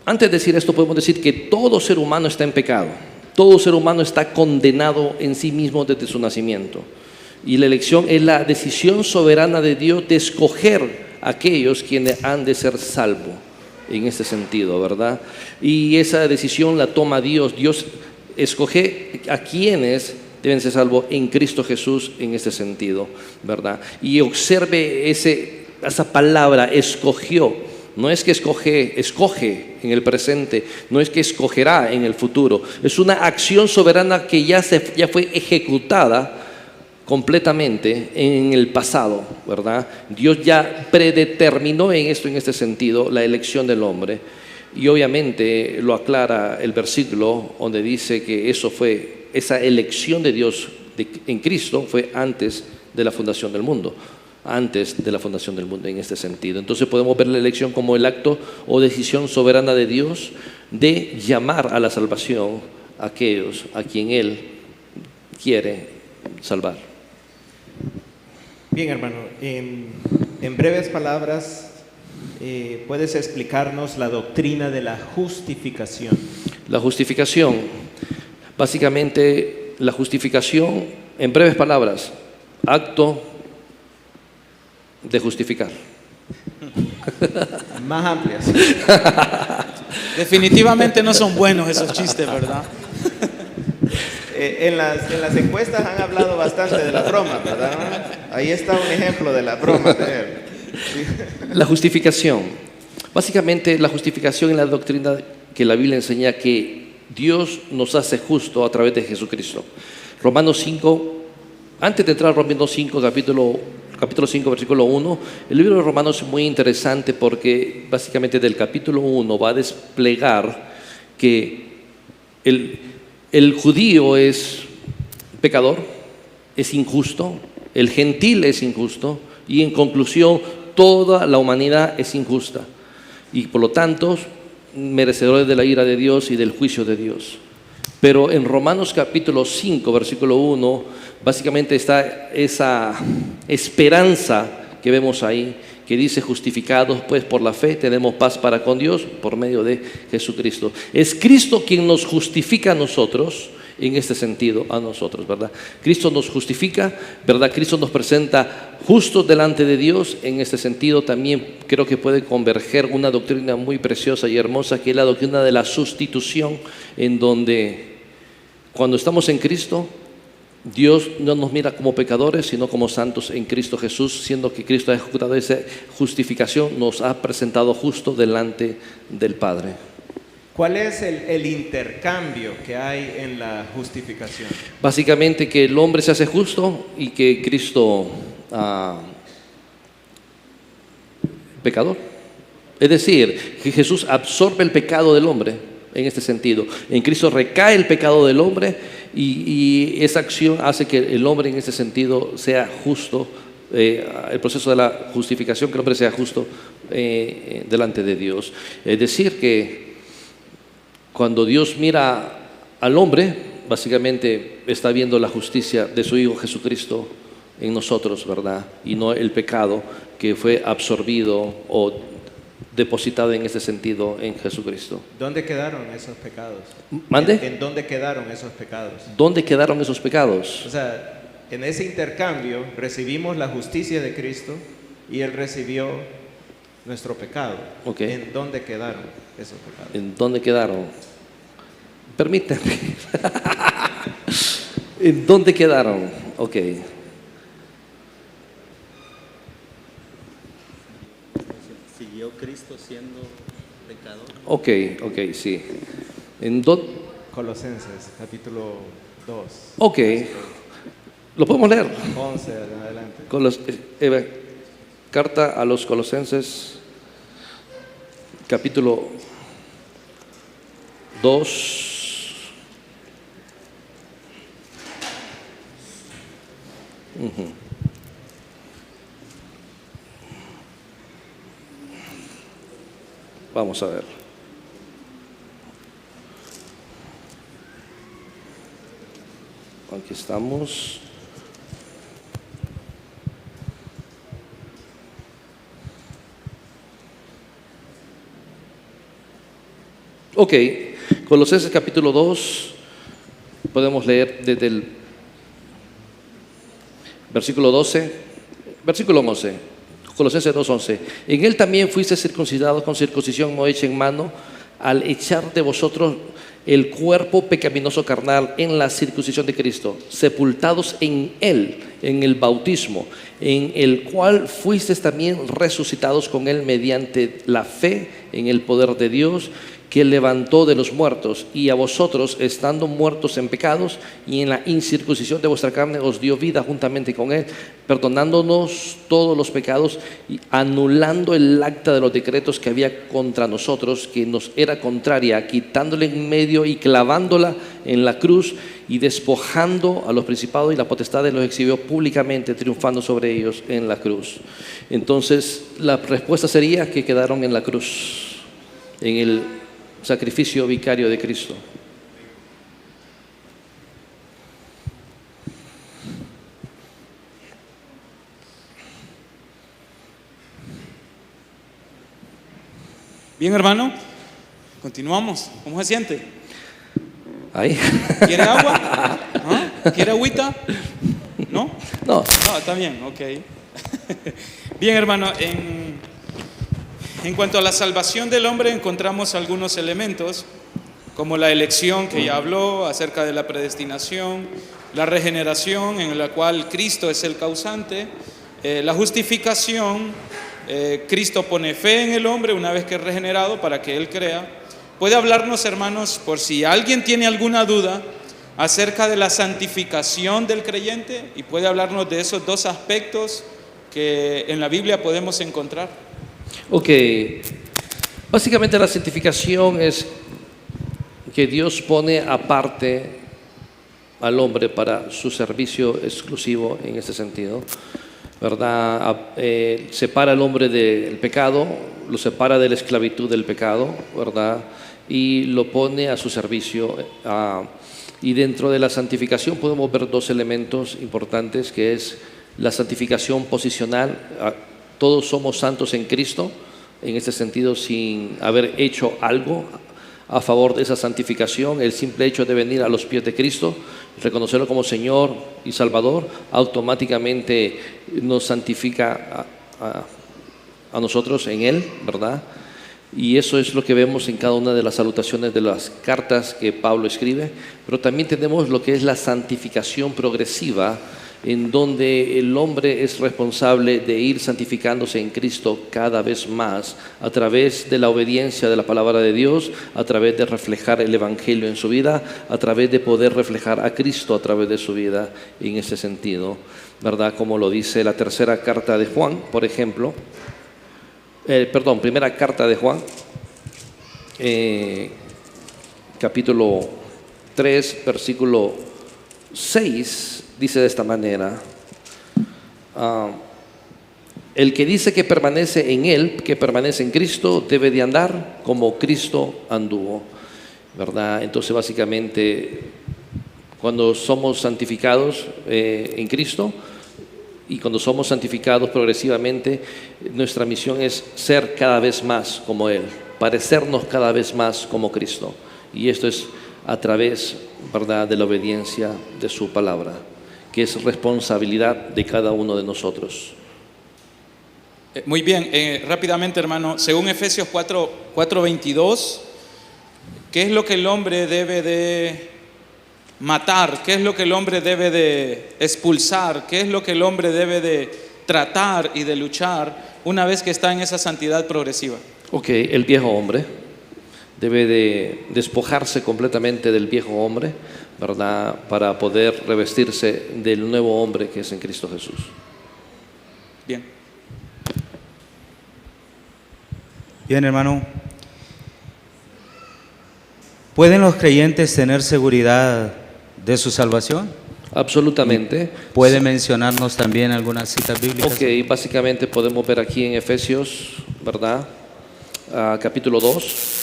Antes de decir esto, podemos decir que todo ser humano está en pecado. Todo ser humano está condenado en sí mismo desde su nacimiento. Y la elección es la decisión soberana de Dios de escoger a aquellos quienes han de ser salvos, en este sentido, ¿verdad? Y esa decisión la toma Dios. Dios escoge a quienes deben ser salvos en Cristo Jesús en este sentido, ¿verdad? Y observe esa palabra, escogió. No es que escoge en el presente, no es que escogerá en el futuro. Es una acción soberana que ya fue ejecutada completamente en el pasado, ¿verdad? Dios ya predeterminó en este sentido, la elección del hombre. Y obviamente lo aclara el versículo donde dice que esa elección de Dios en Cristo fue antes de la fundación del mundo. Antes de la fundación del mundo en este sentido. Entonces podemos ver la elección como el acto o decisión soberana de Dios de llamar a la salvación a aquellos a quien Él quiere salvar. Bien, hermano, en breves palabras, ¿puedes explicarnos la doctrina de la justificación? La justificación, básicamente la justificación, en breves palabras, acto de justificar. Más amplias. Definitivamente no son buenos esos chistes, ¿verdad? En las encuestas han hablado bastante de la broma, ¿verdad? Ahí está un ejemplo de la broma de él. La justificación. Básicamente la justificación es la doctrina que la Biblia enseña que Dios nos hace justo a través de Jesucristo. Romanos 5, antes de entrar a Romanos 5, capítulo 5, versículo 1, el libro de Romanos es muy interesante porque básicamente del capítulo 1 va a desplegar que el judío es pecador, es injusto, el gentil es injusto y en conclusión toda la humanidad es injusta y por lo tanto merecedores de la ira de Dios y del juicio de Dios. Pero en Romanos capítulo 5, versículo 1, básicamente está esa esperanza que vemos ahí, que dice: justificados pues por la fe tenemos paz para con Dios por medio de Jesucristo. Es Cristo quien nos justifica a nosotros, en este sentido, a nosotros, ¿verdad? Cristo nos justifica, ¿verdad? Cristo nos presenta justos delante de Dios. En este sentido también creo que puede converger una doctrina muy preciosa y hermosa, que es la doctrina de la sustitución, en donde cuando estamos en Cristo, Dios no nos mira como pecadores, sino como santos en Cristo Jesús, siendo que Cristo ha ejecutado esa justificación, nos ha presentado justo delante del Padre. ¿Cuál es el intercambio que hay en la justificación? Básicamente que el hombre se hace justo y que Cristo pecador. Es decir, que Jesús absorbe el pecado del hombre en este sentido. En Cristo recae el pecado del hombre y esa acción hace que el hombre en este sentido sea justo. El proceso de la justificación, que el hombre sea justo delante de Dios. Es decir, que cuando Dios mira al hombre, básicamente está viendo la justicia de su Hijo Jesucristo en nosotros, ¿verdad? Y no el pecado que fue absorbido o depositado en este sentido en Jesucristo. ¿Dónde quedaron esos pecados? ¿Mande? ¿En dónde quedaron esos pecados? ¿Dónde quedaron esos pecados? O sea, en ese intercambio recibimos la justicia de Cristo y Él recibió nuestro pecado. Okay. ¿En dónde quedaron esos pecados? ¿En dónde quedaron? Permítame. ¿En dónde quedaron? Ok. ¿Siguió Cristo siendo pecador? Ok, sí. ¿En dónde? Colosenses, capítulo 2. Ok. ¿Lo podemos leer? 11 en adelante. Carta a los Colosenses, capítulo 2. Vamos a ver. Aquí estamos. Ok, Colosenses capítulo 2, podemos leer desde el versículo 12, versículo 11, Colosenses 2:11. En él también fuiste circuncidados con circuncisión no hecha en mano, al echar de vosotros el cuerpo pecaminoso carnal en la circuncisión de Cristo, sepultados en él, en el bautismo, en el cual fuisteis también resucitados con él mediante la fe en el poder de Dios, que levantó de los muertos, y a vosotros, estando muertos en pecados y en la incircuncisión de vuestra carne, os dio vida juntamente con él, perdonándonos todos los pecados y anulando el acta de los decretos que había contra nosotros, que nos era contraria, quitándola en medio y clavándola en la cruz, y despojando a los principados y las potestades, los exhibió públicamente, triunfando sobre ellos en la cruz. Entonces la respuesta sería que quedaron en la cruz, en el sacrificio vicario de Cristo. Bien, hermano, continuamos. ¿Cómo se siente? Ahí. ¿Quiere agua? ¿Ah? ¿Quiere agüita? ¿No? No. No, está bien, ok. Bien, hermano, en cuanto a la salvación del hombre encontramos algunos elementos, como la elección que ya habló, acerca de la predestinación, la regeneración en la cual Cristo es el causante, la justificación, Cristo pone fe en el hombre una vez que es regenerado para que él crea. ¿Puede hablarnos, hermanos, por si alguien tiene alguna duda acerca de la santificación del creyente? Y puede hablarnos de esos dos aspectos que en la Biblia podemos encontrar. Ok, básicamente la santificación es que Dios pone aparte al hombre para su servicio exclusivo en este sentido, ¿verdad? Separa al hombre del pecado, lo separa de la esclavitud del pecado, ¿verdad? y lo pone a su servicio. Y dentro de la santificación podemos ver dos elementos importantes, que es la santificación posicional. Todos somos santos en Cristo, en este sentido, sin haber hecho algo a favor de esa santificación. El simple hecho de venir a los pies de Cristo, reconocerlo como Señor y Salvador, automáticamente nos santifica a nosotros en Él, ¿verdad? Y eso es lo que vemos en cada una de las salutaciones de las cartas que Pablo escribe. Pero también tenemos lo que es la santificación progresiva, en donde el hombre es responsable de ir santificándose en Cristo cada vez más a través de la obediencia de la palabra de Dios, a través de reflejar el Evangelio en su vida, a través de poder reflejar a Cristo a través de su vida en ese sentido, ¿verdad? Como lo dice la tercera carta de Juan, por ejemplo. Primera carta de Juan, capítulo 3, versículo 6, dice de esta manera: el que dice que permanece en Él, que permanece en Cristo, debe de andar como Cristo anduvo, ¿verdad? Entonces, básicamente, cuando somos santificados en Cristo, y cuando somos santificados progresivamente, nuestra misión es ser cada vez más como Él, parecernos cada vez más como Cristo. Y esto es a través, ¿verdad?, de la obediencia de su palabra, que es responsabilidad de cada uno de nosotros. Muy bien, rápidamente, hermano, según Efesios 4:22, ¿qué es lo que el hombre debe de matar? ¿Qué es lo que el hombre debe de expulsar? ¿Qué es lo que el hombre debe de tratar y de luchar una vez que está en esa santidad progresiva? Ok, el viejo hombre debe de despojarse completamente del viejo hombre, ¿verdad?, para poder revestirse del nuevo hombre que es en Cristo Jesús. Bien. Bien, hermano. ¿Pueden los creyentes tener seguridad de su salvación? Absolutamente. ¿Puede mencionarnos también algunas citas bíblicas? Ok, básicamente podemos ver aquí en Efesios, ¿verdad?, capítulo 2.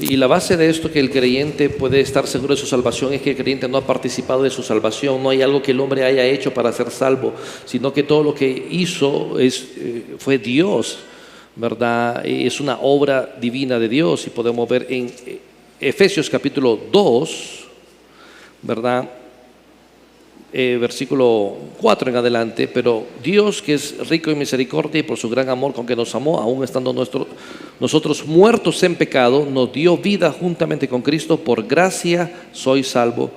Y la base de esto, que el creyente puede estar seguro de su salvación, es que el creyente no ha participado de su salvación. No hay algo que el hombre haya hecho para ser salvo, sino que todo lo que hizo fue Dios, ¿verdad? Es una obra divina de Dios. Y podemos ver en Efesios capítulo 2, ¿verdad?, versículo 4 en adelante: pero Dios, que es rico en misericordia y por su gran amor con que nos amó, aún estando nosotros muertos en pecado, nos dio vida juntamente con Cristo. Por gracia sois salvo,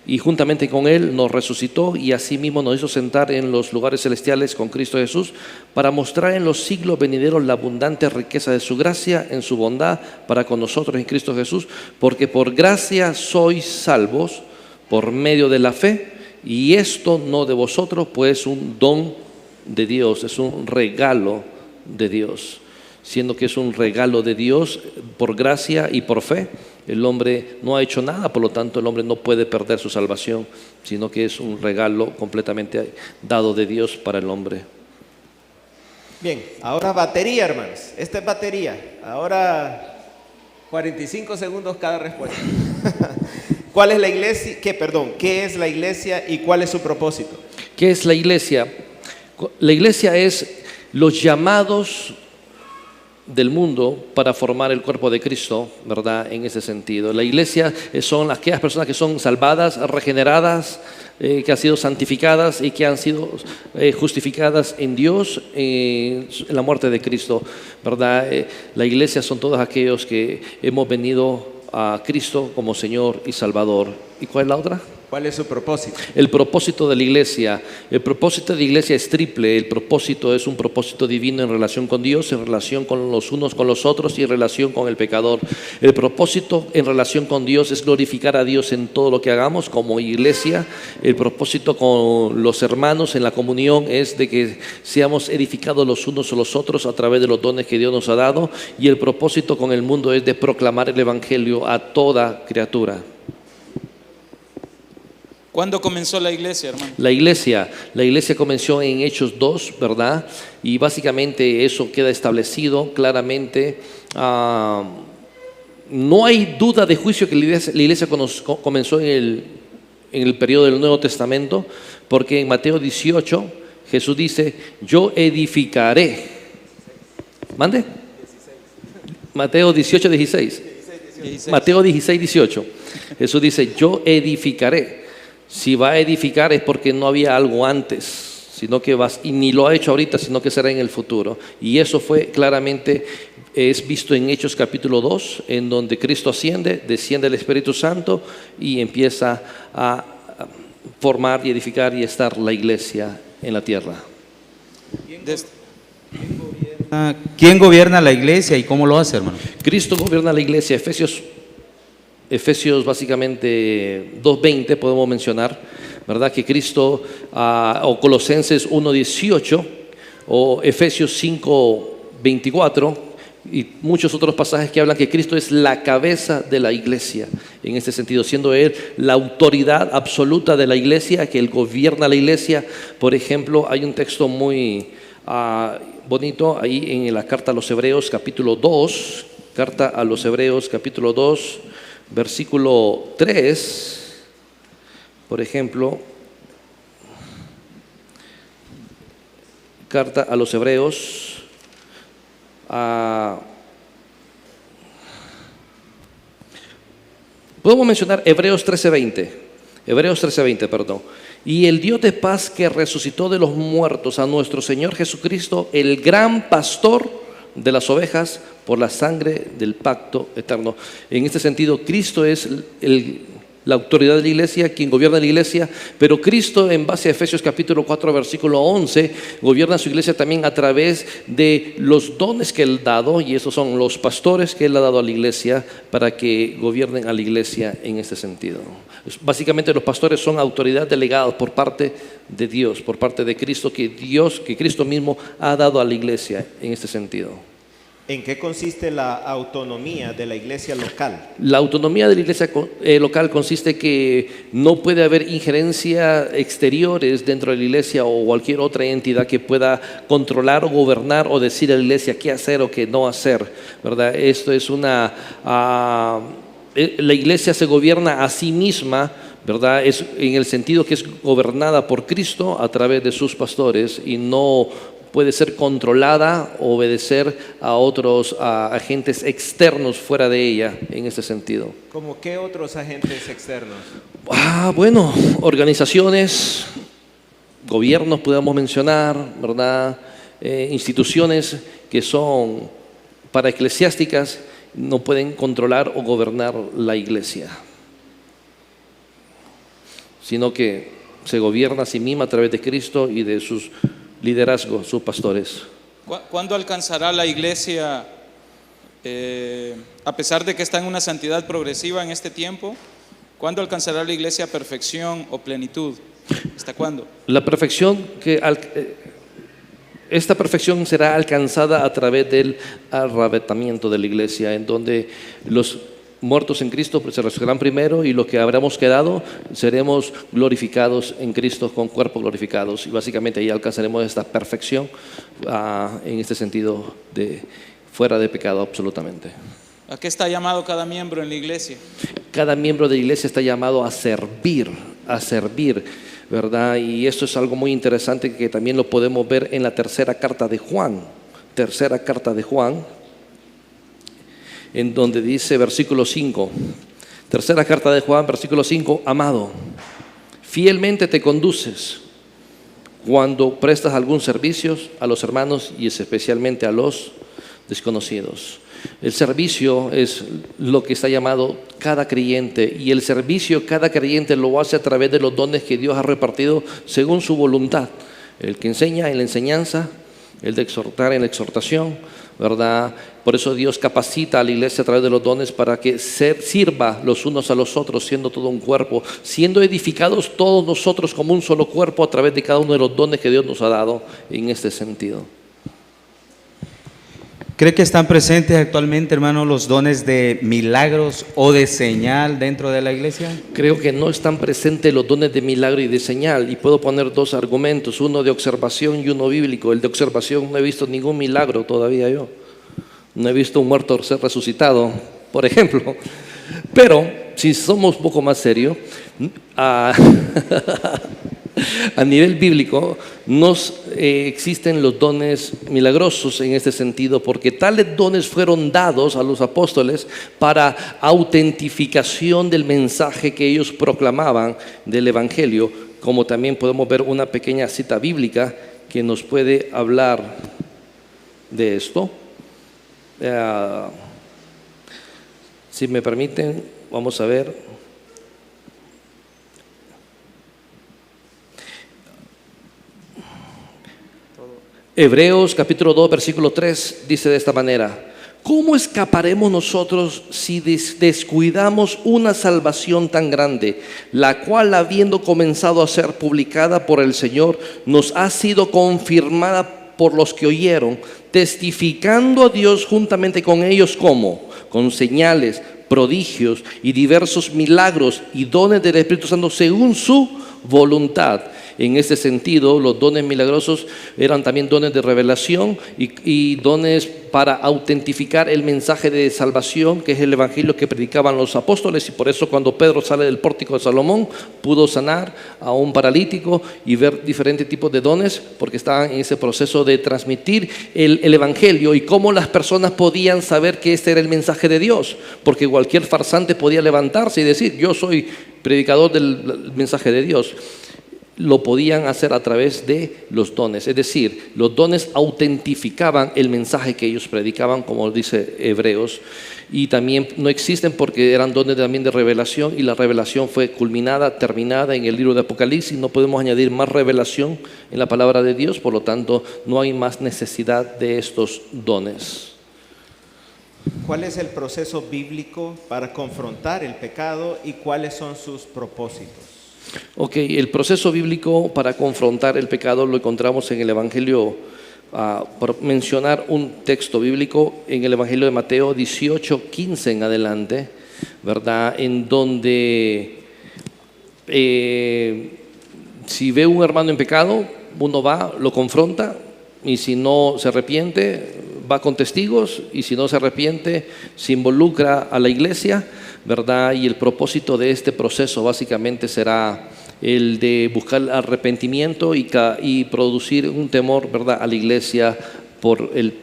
y juntamente con Él nos resucitó, y asimismo nos hizo sentar en los lugares celestiales con Cristo Jesús, para mostrar en los siglos venideros la abundante riqueza de su gracia en su bondad para con nosotros en Cristo Jesús. Porque por gracia sois salvos por medio de la fe, y esto no de vosotros, pues un don de Dios, es un regalo de Dios. Siendo que es un regalo de Dios por gracia y por fe, el hombre no ha hecho nada, por lo tanto el hombre no puede perder su salvación, sino que es un regalo completamente dado de Dios para el hombre. Bien, ahora batería, hermanos. Esta es batería. Ahora 45 segundos cada respuesta. ¿Cuál es la iglesia? ¿Qué es la iglesia y cuál es su propósito? ¿Qué es la iglesia? La iglesia es los llamados del mundo para formar el cuerpo de Cristo, ¿verdad? En ese sentido, la iglesia son aquellas personas que son salvadas, regeneradas, que han sido santificadas y que han sido justificadas en Dios en la muerte de Cristo, ¿verdad? La iglesia son todos aquellos que hemos venido a Cristo como Señor y Salvador. ¿Y cuál es la otra? ¿Cuál es su propósito? El propósito de la iglesia. El propósito de la iglesia es triple. El propósito es un propósito divino en relación con Dios, en relación con los unos con los otros y en relación con el pecador. El propósito en relación con Dios es glorificar a Dios en todo lo que hagamos como iglesia. El propósito con los hermanos en la comunión es de que seamos edificados los unos a los otros a través de los dones que Dios nos ha dado. Y el propósito con el mundo es de proclamar el evangelio a toda criatura. ¿Cuándo comenzó la iglesia, hermano? La iglesia comenzó en Hechos 2, ¿verdad? Y básicamente eso queda establecido claramente no hay duda de juicio que la iglesia comenzó en el periodo del Nuevo Testamento, porque en Mateo 18 Jesús dice, yo edificaré. ¿Mande? Mateo 18, 16. Mateo 16, 18. Jesús dice, yo edificaré. Si va a edificar es porque no había algo antes, sino que y ni lo ha hecho ahorita, sino que será en el futuro. Y eso fue claramente, es visto en Hechos capítulo 2, en donde Cristo asciende, desciende el Espíritu Santo y empieza a formar y edificar y estar la iglesia en la tierra. ¿Quién gobierna la iglesia y cómo lo hace, hermano? Cristo gobierna la iglesia. Efesios básicamente 2:20 podemos mencionar, ¿verdad? Que Cristo, o Colosenses 1:18, o Efesios 5:24, y muchos otros pasajes que hablan que Cristo es la cabeza de la iglesia, en este sentido, siendo Él la autoridad absoluta de la iglesia, que Él gobierna la iglesia. Por ejemplo, hay un texto muy bonito ahí en la carta a los Hebreos capítulo 2, carta a los Hebreos capítulo 2, versículo 3, por ejemplo, carta a los Hebreos, podemos mencionar Hebreos 13:20, perdón. Y el Dios de paz que resucitó de los muertos a nuestro Señor Jesucristo, el gran pastor de las ovejas, por la sangre del pacto eterno. En este sentido, Cristo es la autoridad de la iglesia, quien gobierna la iglesia, pero Cristo, en base a Efesios capítulo 4, versículo 11, gobierna su iglesia también a través de los dones que Él ha dado, y esos son los pastores que Él ha dado a la iglesia para que gobiernen a la iglesia en este sentido. Básicamente los pastores son autoridad delegada por parte de Dios, por parte de Cristo, que Cristo mismo ha dado a la iglesia en este sentido. ¿En qué consiste la autonomía de la iglesia local? La autonomía de la iglesia local consiste que no puede haber injerencia exteriores dentro de la iglesia o cualquier otra entidad que pueda controlar o gobernar o decir a la iglesia qué hacer o qué no hacer, ¿verdad? Esto es la iglesia se gobierna a sí misma, ¿verdad? Es en el sentido que es gobernada por Cristo a través de sus pastores y no puede ser controlada o obedecer a otros agentes externos fuera de ella en ese sentido. ¿Cómo qué otros agentes externos? Bueno, organizaciones, gobiernos podemos mencionar, ¿verdad? Instituciones que son paraeclesiásticas no pueden controlar o gobernar la iglesia, sino que se gobierna a sí misma a través de Cristo y de sus liderazgo, sus pastores. ¿Cuándo alcanzará la iglesia, a pesar de que está en una santidad progresiva en este tiempo, cuándo alcanzará la iglesia perfección o plenitud? ¿Hasta cuándo? La perfección esta perfección será alcanzada a través del arrebatamiento de la iglesia, en donde los muertos en Cristo se resucitarán primero y los que habremos quedado seremos glorificados en Cristo con cuerpos glorificados, y básicamente ahí alcanzaremos esta perfección en este sentido de fuera de pecado absolutamente. ¿A qué está llamado cada miembro en la iglesia? Cada miembro de la iglesia está llamado a servir, ¿verdad? Y esto es algo muy interesante que también lo podemos ver en la tercera carta de Juan, en donde dice versículo 5, tercera carta de Juan, versículo 5, amado, fielmente te conduces cuando prestas algún servicio a los hermanos y especialmente a los desconocidos. El servicio es lo que está llamado cada creyente, y el servicio cada creyente lo hace a través de los dones que Dios ha repartido según su voluntad. El que enseña en la enseñanza, el de exhortar en la exhortación, ¿verdad? Por eso Dios capacita a la iglesia a través de los dones para que sirva los unos a los otros, siendo todo un cuerpo, siendo edificados todos nosotros como un solo cuerpo a través de cada uno de los dones que Dios nos ha dado en este sentido. ¿Cree que están presentes actualmente, hermano, los dones de milagros o de señal dentro de la iglesia? Creo que no están presentes los dones de milagro y de señal, y puedo poner dos argumentos, uno de observación y uno bíblico. El de observación, no he visto ningún milagro todavía yo, no he visto un muerto ser resucitado, por ejemplo. Pero si somos un poco más serios, a nivel bíblico existen los dones milagrosos en este sentido, porque tales dones fueron dados a los apóstoles para autentificación del mensaje que ellos proclamaban del Evangelio, como también podemos ver una pequeña cita bíblica que nos puede hablar de esto. Si me permiten, vamos a ver. Hebreos capítulo 2, versículo 3 dice de esta manera: ¿cómo escaparemos nosotros si descuidamos una salvación tan grande, la cual, habiendo comenzado a ser publicada por el Señor, nos ha sido confirmada por los que oyeron, testificando a Dios juntamente con ellos? ¿Cómo? Con señales, prodigios y diversos milagros y dones del Espíritu Santo según su voluntad. En este sentido, los dones milagrosos eran también dones de revelación y dones para autentificar el mensaje de salvación, que es el evangelio que predicaban los apóstoles. Y por eso, cuando Pedro sale del pórtico de Salomón, pudo sanar a un paralítico y ver diferentes tipos de dones, porque estaban en ese proceso de transmitir el evangelio. Y cómo las personas podían saber que este era el mensaje de Dios, porque cualquier farsante podía levantarse y decir: yo soy predicador del mensaje de Dios. Lo podían hacer a través de los dones, es decir, los dones autentificaban el mensaje que ellos predicaban, como dice Hebreos. Y también no existen porque eran dones también de revelación, y la revelación fue culminada, terminada en el libro de Apocalipsis. No podemos añadir más revelación en la palabra de Dios, por lo tanto no hay más necesidad de estos dones. ¿Cuál es el proceso bíblico para confrontar el pecado y cuáles son sus propósitos? Ok, el proceso bíblico para confrontar el pecado lo encontramos en el Evangelio, por mencionar un texto bíblico, en el Evangelio de Mateo 18:15 en adelante, ¿verdad? En donde si ve un hermano en pecado, uno va, lo confronta, y si no se arrepiente, va con testigos, y si no se arrepiente, se involucra a la iglesia, ¿verdad? Y el propósito de este proceso básicamente será el de buscar arrepentimiento y producir un temor, ¿verdad?, a la iglesia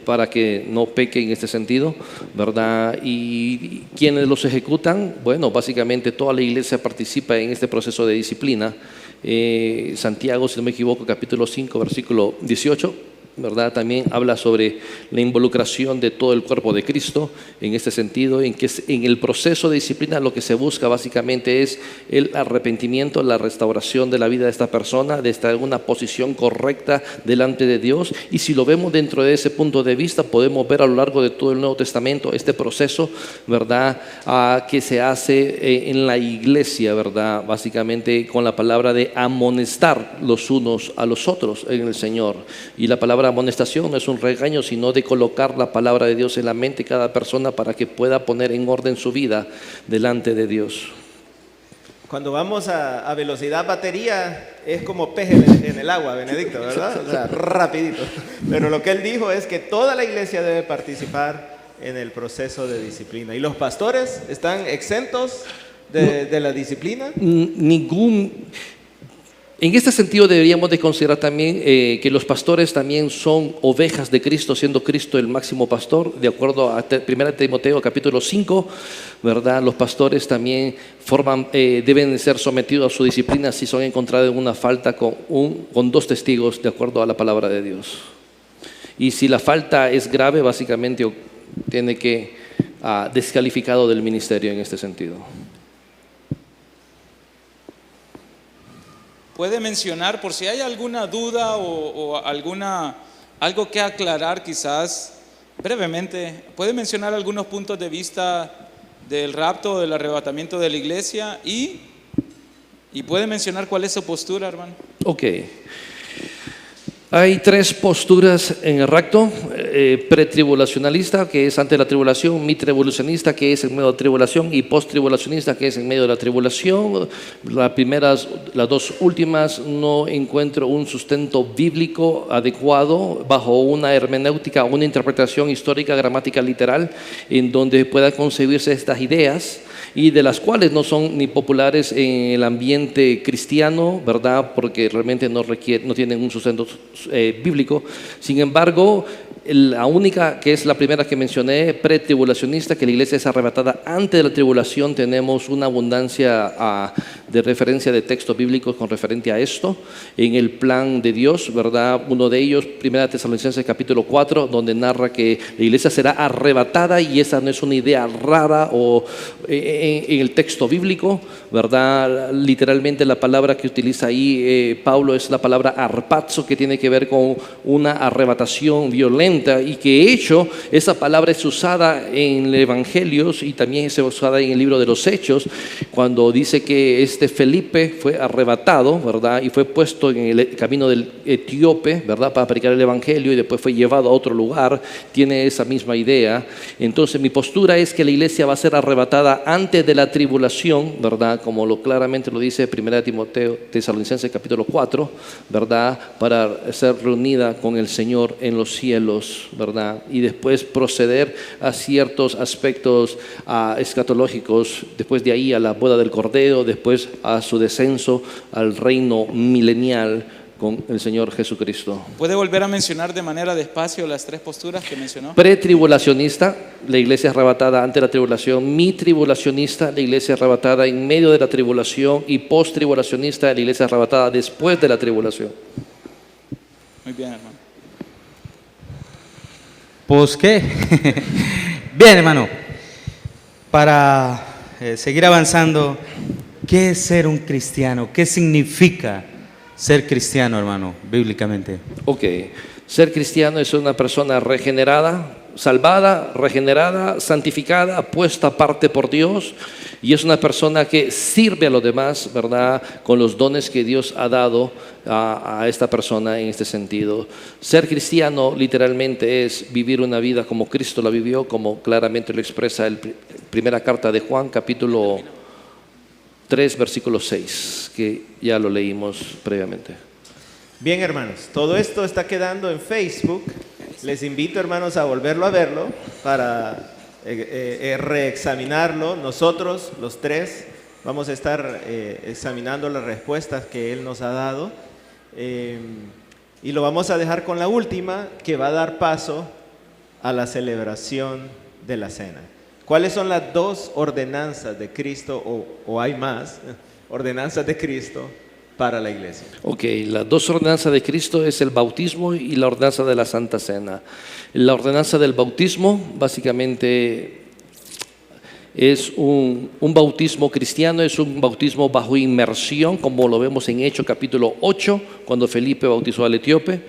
para que no peque en este sentido, ¿verdad? Y quienes los ejecutan, bueno, básicamente toda la iglesia participa en este proceso de disciplina. Santiago, si no me equivoco, capítulo 5, versículo 18, ¿verdad?, también habla sobre la involucración de todo el cuerpo de Cristo en este sentido, en que en el proceso de disciplina lo que se busca básicamente es el arrepentimiento, la restauración de la vida de esta persona, de estar en una posición correcta delante de Dios. Y si lo vemos dentro de ese punto de vista, podemos ver a lo largo de todo el Nuevo Testamento este proceso, ¿verdad?, que se hace en la iglesia, ¿verdad?, básicamente con la palabra de amonestar los unos a los otros en el Señor. Y la palabra amonestación no es un regaño, sino de colocar la palabra de Dios en la mente de cada persona para que pueda poner en orden su vida delante de Dios. Cuando vamos a velocidad batería es como pez en el agua, Benedicto, ¿verdad? O sea, rapidito. Pero lo que él dijo es que toda la iglesia debe participar en el proceso de disciplina. ¿Y los pastores están exentos de la disciplina? En este sentido deberíamos de considerar también que los pastores también son ovejas de Cristo, siendo Cristo el máximo pastor, de acuerdo a 1 Timoteo capítulo 5, ¿verdad? Los pastores también deben ser sometidos a su disciplina si son encontrados en una falta con dos testigos, de acuerdo a la palabra de Dios. Y si la falta es grave, básicamente tiene que descalificado del ministerio en este sentido. ¿Puede mencionar, por si hay alguna duda o algo que aclarar quizás brevemente, puede mencionar algunos puntos de vista del rapto o del arrebatamiento de la iglesia y puede mencionar cuál es su postura, hermano? Ok. Hay tres posturas en el rapto: pretribulacionalista, que es antes de la tribulación; mitribulacionista, que es en medio de la tribulación; y posttribulacionista, que es en medio de la tribulación. Las dos últimas no encuentro un sustento bíblico adecuado bajo una hermenéutica, una interpretación histórica, gramática, literal, en donde puedan concebirse estas ideas, y de las cuales no son ni populares en el ambiente cristiano, ¿verdad? Porque realmente no tienen un sustento bíblico. Sin embargo, la única, que es la primera que mencioné, pretribulacionista, que la iglesia es arrebatada antes de la tribulación, tenemos una abundancia de referencia de textos bíblicos con referente a esto en el plan de Dios, ¿verdad? Uno de ellos, 1 Tesalonicenses capítulo 4, donde narra que la iglesia será arrebatada, y esa no es una idea rara o en el texto bíblico, ¿verdad? Literalmente la palabra que utiliza ahí Pablo es la palabra arpazo, que tiene que ver con una arrebatación violenta, y que de hecho esa palabra es usada en Evangelios y también es usada en el libro de los Hechos, cuando dice que Felipe fue arrebatado, ¿verdad? Y fue puesto en el camino del etíope, ¿verdad? Para predicar el Evangelio, y después fue llevado a otro lugar. Tiene esa misma idea. Entonces mi postura es que la iglesia va a ser arrebatada antes de la tribulación, ¿verdad? Como claramente lo dice 1 Tesalonicenses capítulo 4, ¿verdad? Para ser reunida con el Señor en los cielos, ¿verdad? Y después proceder a ciertos aspectos escatológicos, después de ahí a la boda del Cordero, después a su descenso al reino milenial con el Señor Jesucristo. ¿Puede volver a mencionar de manera despacio las tres posturas que mencionó? Pretribulacionista, la iglesia arrebatada antes de la tribulación; mitribulacionista, la iglesia arrebatada en medio de la tribulación; y posttribulacionista, la iglesia arrebatada después de la tribulación. Muy bien, hermano. ¿Pues qué? Bien, hermano. Para seguir avanzando, ¿qué es ser un cristiano? ¿Qué significa ser cristiano, hermano, bíblicamente? Ok, ser cristiano es una persona regenerada, salvada, regenerada, santificada, puesta aparte por Dios, y es una persona que sirve a los demás, ¿verdad? Con los dones que Dios ha dado a esta persona en este sentido. Ser cristiano literalmente es vivir una vida como Cristo la vivió, como claramente lo expresa la primera carta de Juan, capítulo 3, versículo 6, que ya lo leímos previamente. Bien, hermanos, todo esto está quedando en Facebook. Les invito, hermanos, a volverlo a verlo para reexaminarlo. Nosotros, los tres, vamos a estar examinando las respuestas que él nos ha dado, y lo vamos a dejar con la última, que va a dar paso a la celebración de la cena. ¿Cuáles son las dos ordenanzas de Cristo, o hay más ordenanzas de Cristo para la iglesia? Ok, las dos ordenanzas de Cristo es el bautismo y la ordenanza de la Santa Cena. La ordenanza del bautismo básicamente es un bautismo cristiano, es un bautismo bajo inmersión, como lo vemos en Hechos capítulo 8, cuando Felipe bautizó al etíope,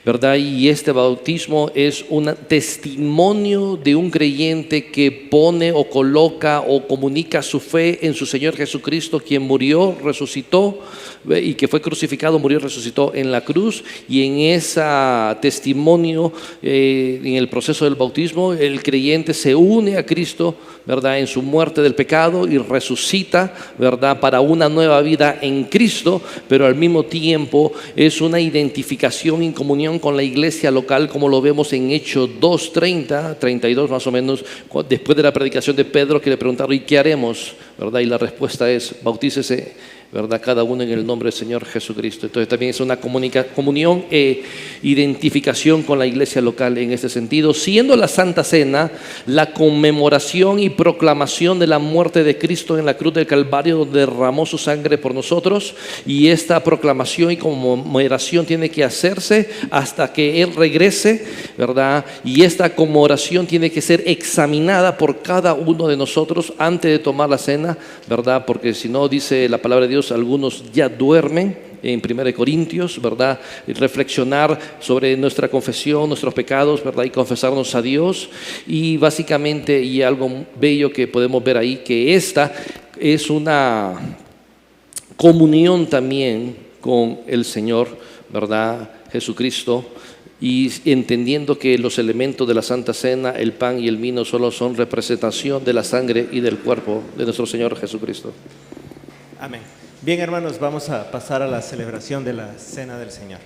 ¿verdad? Y este bautismo es un testimonio de un creyente que pone o coloca o comunica su fe en su Señor Jesucristo, quien murió, resucitó, y que fue crucificado, murió y resucitó en la cruz. Y en ese testimonio, en el proceso del bautismo, el creyente se une a Cristo, ¿verdad? En su muerte del pecado, y resucita, ¿verdad? Para una nueva vida en Cristo, pero al mismo tiempo es una identificación en comunión con la iglesia local, como lo vemos en Hechos 2:30, 32 más o menos, después de la predicación de Pedro, que le preguntaron: ¿y qué haremos? ¿Verdad? Y la respuesta es: bautícese, ¿verdad? Cada uno en el nombre del Señor Jesucristo. Entonces también es una comunión e identificación con la iglesia local en este sentido, siendo la Santa Cena la conmemoración y proclamación de la muerte de Cristo en la cruz del Calvario, donde derramó su sangre por nosotros. Y esta proclamación y conmemoración tiene que hacerse hasta que Él regrese, ¿verdad? Y esta conmemoración tiene que ser examinada por cada uno de nosotros antes de tomar la cena, ¿verdad? Porque si no, dice la palabra de Dios, algunos ya duermen, en 1 Corintios, ¿verdad? Reflexionar sobre nuestra confesión, nuestros pecados, ¿verdad? Y confesarnos a Dios. Y básicamente, y algo bello que podemos ver ahí, que esta es una comunión también con el Señor, ¿verdad? Jesucristo, y entendiendo que los elementos de la Santa Cena, el pan y el vino, solo son representación de la sangre y del cuerpo de nuestro Señor Jesucristo. Amén. Bien, hermanos, vamos a pasar a la celebración de la Cena del Señor.